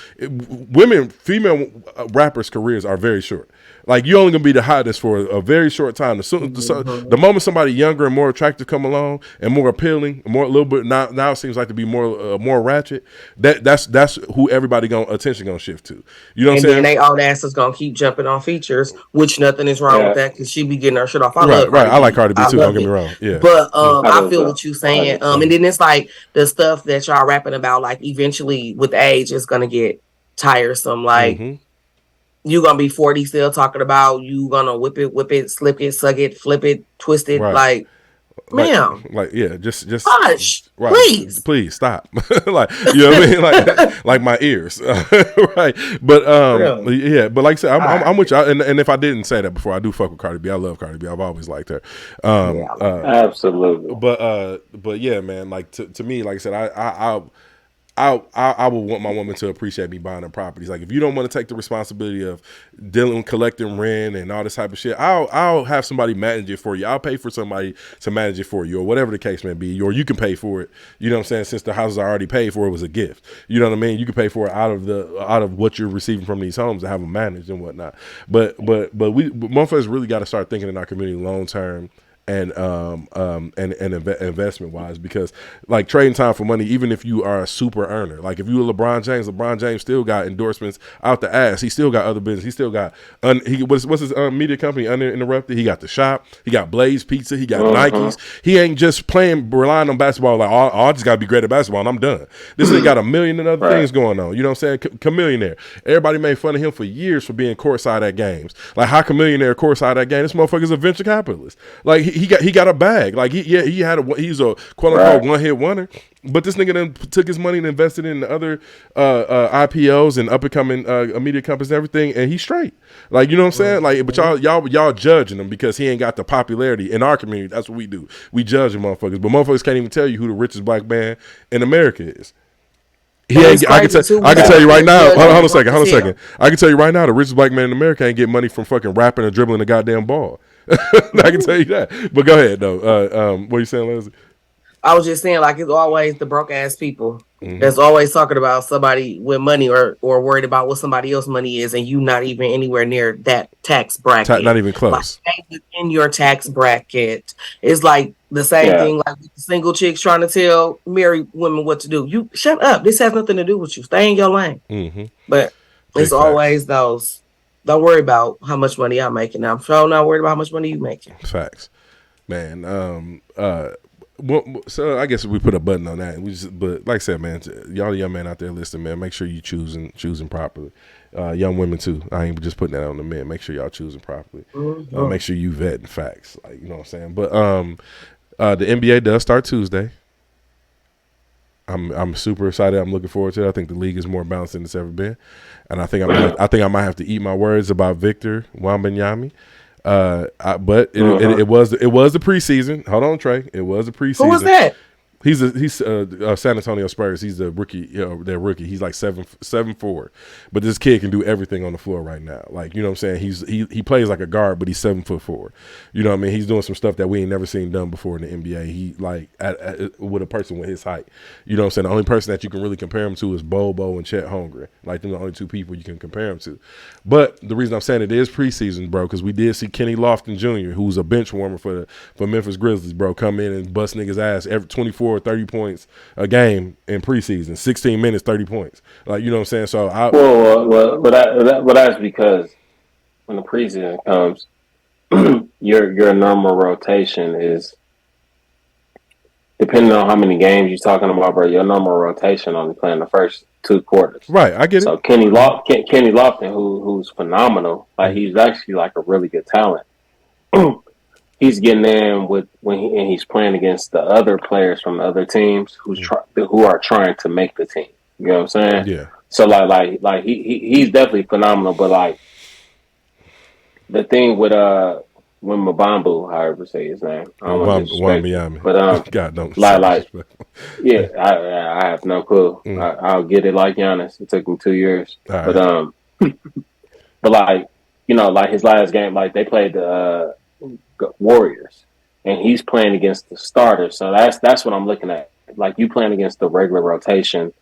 female rappers' careers are very short. Like you only gonna be the hottest for a very short time. The moment somebody younger and more attractive come along and more appealing, more a little bit now it seems like to be more ratchet. That's who everybody attention gonna shift to. You know what I'm saying? And then they old asses gonna keep jumping on features, which nothing is wrong with that because she be getting her shit off. I love Cardi B. I like Cardi B too. Don't get me wrong. Yeah, but I feel what you're saying. And then it's like the stuff that y'all rapping about. Like eventually, with age, it's gonna get tiresome. Like you gonna be 40 still talking about you gonna whip it, slip it, suck it, flip it, twist it. Like, ma'am, just hush, right, please stop. Like, you know what I mean? Like my ears, right? But yeah, but like I said, I'm with y'all. And if I didn't say that before, I do fuck with Cardi B. I love Cardi B. I've always liked her. Absolutely. But yeah, man. Like to me, like I said, I would want my woman to appreciate me buying her properties. Like if you don't want to take the responsibility of collecting rent and all this type of shit, I'll have somebody manage it for you. I'll pay for somebody to manage it for you, or whatever the case may be, or you can pay for it. You know what I'm saying? Since the houses are already paid for, it was a gift. You know what I mean? You can pay for it out of what you're receiving from these homes to have them managed and whatnot. But motherfuckers really got to start thinking in our community long term. And investment wise, because like trading time for money, even if you are a super earner, like if you were LeBron James still got endorsements out the ass. He still got other business. He still got what's his media company Uninterrupted. He got the shop. He got Blaze Pizza. He got Nikes. He ain't just relying on basketball. Like I just gotta be great at basketball and I'm done. This nigga got a million and other things going on. You know what I'm saying? Chameleonaire. Everybody made fun of him for years for being courtside at games. Like how Chameleonaire courtside at games? This motherfucker's a venture capitalist. Like he got a bag. Like he's a quote unquote one hit wonder. But this nigga then took his money and invested in other IPOs and up and coming media companies and everything, and he's straight. Like you know what I'm saying? Like, but y'all judging him because he ain't got the popularity in our community. That's what we do. We judge motherfuckers, but motherfuckers can't even tell you who the richest black man in America is. I can tell you right now. Hold on a second. I can tell you right now, the richest black man in America ain't get money from fucking rapping or dribbling a goddamn ball. I can tell you that. But go ahead though. What are you saying, Leslie? I was just saying, like, it's always the broke ass people that's always talking about somebody with money or worried about what somebody else's money is, and you not even anywhere near that tax bracket. Not even close. Like, in your tax bracket, it's like the same thing. Like the single chicks trying to tell married women what to do. You shut up. This has nothing to do with you. Stay in your lane. But it's always those. Don't worry about how much money I'm making. I'm sure not worried about how much money you making. Facts, man. So I guess we put a button on that. But like I said, man, y'all young men out there listening, man, make sure you choosing properly. Young women too. I ain't just putting that on the men. Make sure y'all choosing properly. Make sure you vetting facts. Like you know what I'm saying. But the NBA does start Tuesday. I'm super excited. I'm looking forward to it. I think the league is more balanced than it's ever been, and I think I might have to eat my words about Victor Wembanyama. But it was the preseason. Hold on, Trey. It was the preseason. Who was that? He's San Antonio Spurs. He's the rookie. Their rookie. He's like 7'4", but this kid can do everything on the floor right now. Like you know what I'm saying. He plays like a guard, but he's 7'4". You know what I mean. He's doing some stuff that we ain't never seen done before in the NBA. He like with a person with his height. You know what I'm saying. The only person that you can really compare him to is Bobo and Chet Holmgren. Like they're the only two people you can compare him to. But the reason I'm saying it is preseason, bro, because we did see Kenny Lofton Jr., who's a bench warmer for Memphis Grizzlies, bro, come in and bust niggas ass every 24 or 30 points a game in preseason, 16 minutes, 30 points. Like, you know what I'm saying? So that's because when the preseason comes, your normal rotation is, depending on how many games you're talking about, bro, your normal rotation only playing the first 2 quarters. Right, I get it. So Kenny Lofton, who's phenomenal, like he's actually like a really good talent. He's getting in and he's playing against the other players from the other teams who are trying to make the team. You know what I'm saying? Yeah. So like he's definitely phenomenal. But like the thing with Mbambu, however you say his name, I don't want to disrespect, but God don't like yeah, I have no clue. I'll get it like Giannis. It took me 2 years, right. But like you know, like his last game, like they played the Warriors, and he's playing against the starters. So that's what I'm looking at. Like you playing against the regular rotation,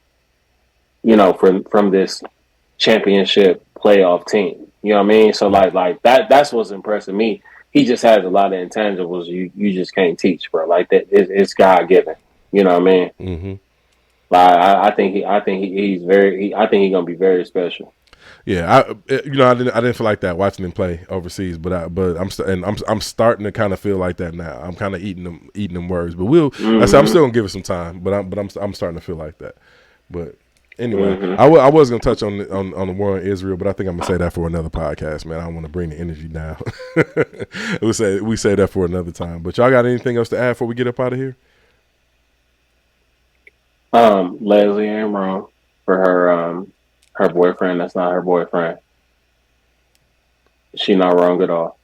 you know, from this championship playoff team. You know what I mean? So like that's what's impressing me. He just has a lot of intangibles you just can't teach, bro. Like that, it's God given. You know what I mean? Mm-hmm. Like I think he's gonna be very special. Yeah, I didn't feel like that watching him play overseas, but I'm starting to kind of feel like that now. I'm kind of eating them words, but I said I'm still gonna give it some time, but I'm starting to feel like that. But anyway, I was gonna touch on the war in Israel, but I think I'm gonna say that for another podcast, man. I don't want to bring the energy down. we say that for another time. But y'all got anything else to add before we get up out of here? Leslie ain't wrong for her boyfriend. That's not her boyfriend. She not wrong at all.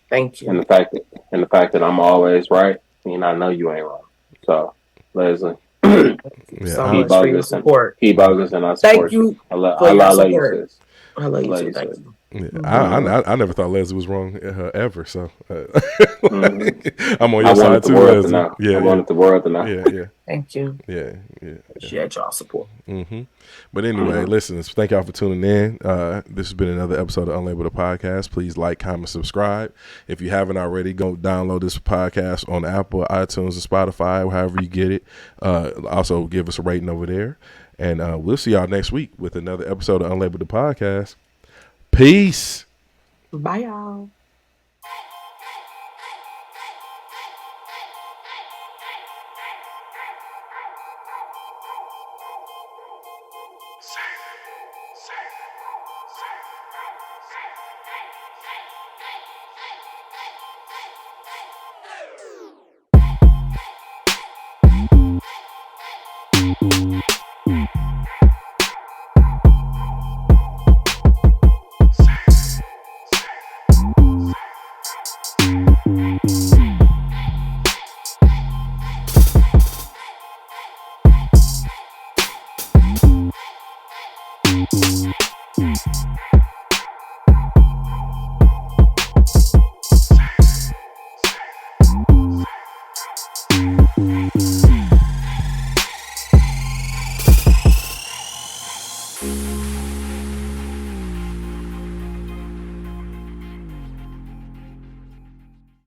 Thank you. And the fact that I'm always right, I know you ain't wrong. So, Leslie, Thank you so much for your support. He bogus and I support Thank you I for your love you, support. sis. I love you Love too. you, Thank sis. you. Yeah, Mm-hmm. I never thought Leslie was wrong ever. So Mm-hmm. I'm on I your side wanted the too, world to Leslie. know. Yeah, I wanted the world to know. yeah. Thank you. Yeah. Appreciate y'all support. Mm-hmm. But anyway, listen, thank y'all for tuning in. This has been another episode of Unlabeled the Podcast. Please like, comment, subscribe. If you haven't already, go download this podcast on Apple, iTunes, and Spotify, however you get it. Also, give us a rating over there. And we'll see y'all next week with another episode of Unlabeled the Podcast. Peace. Bye, y'all. Save it.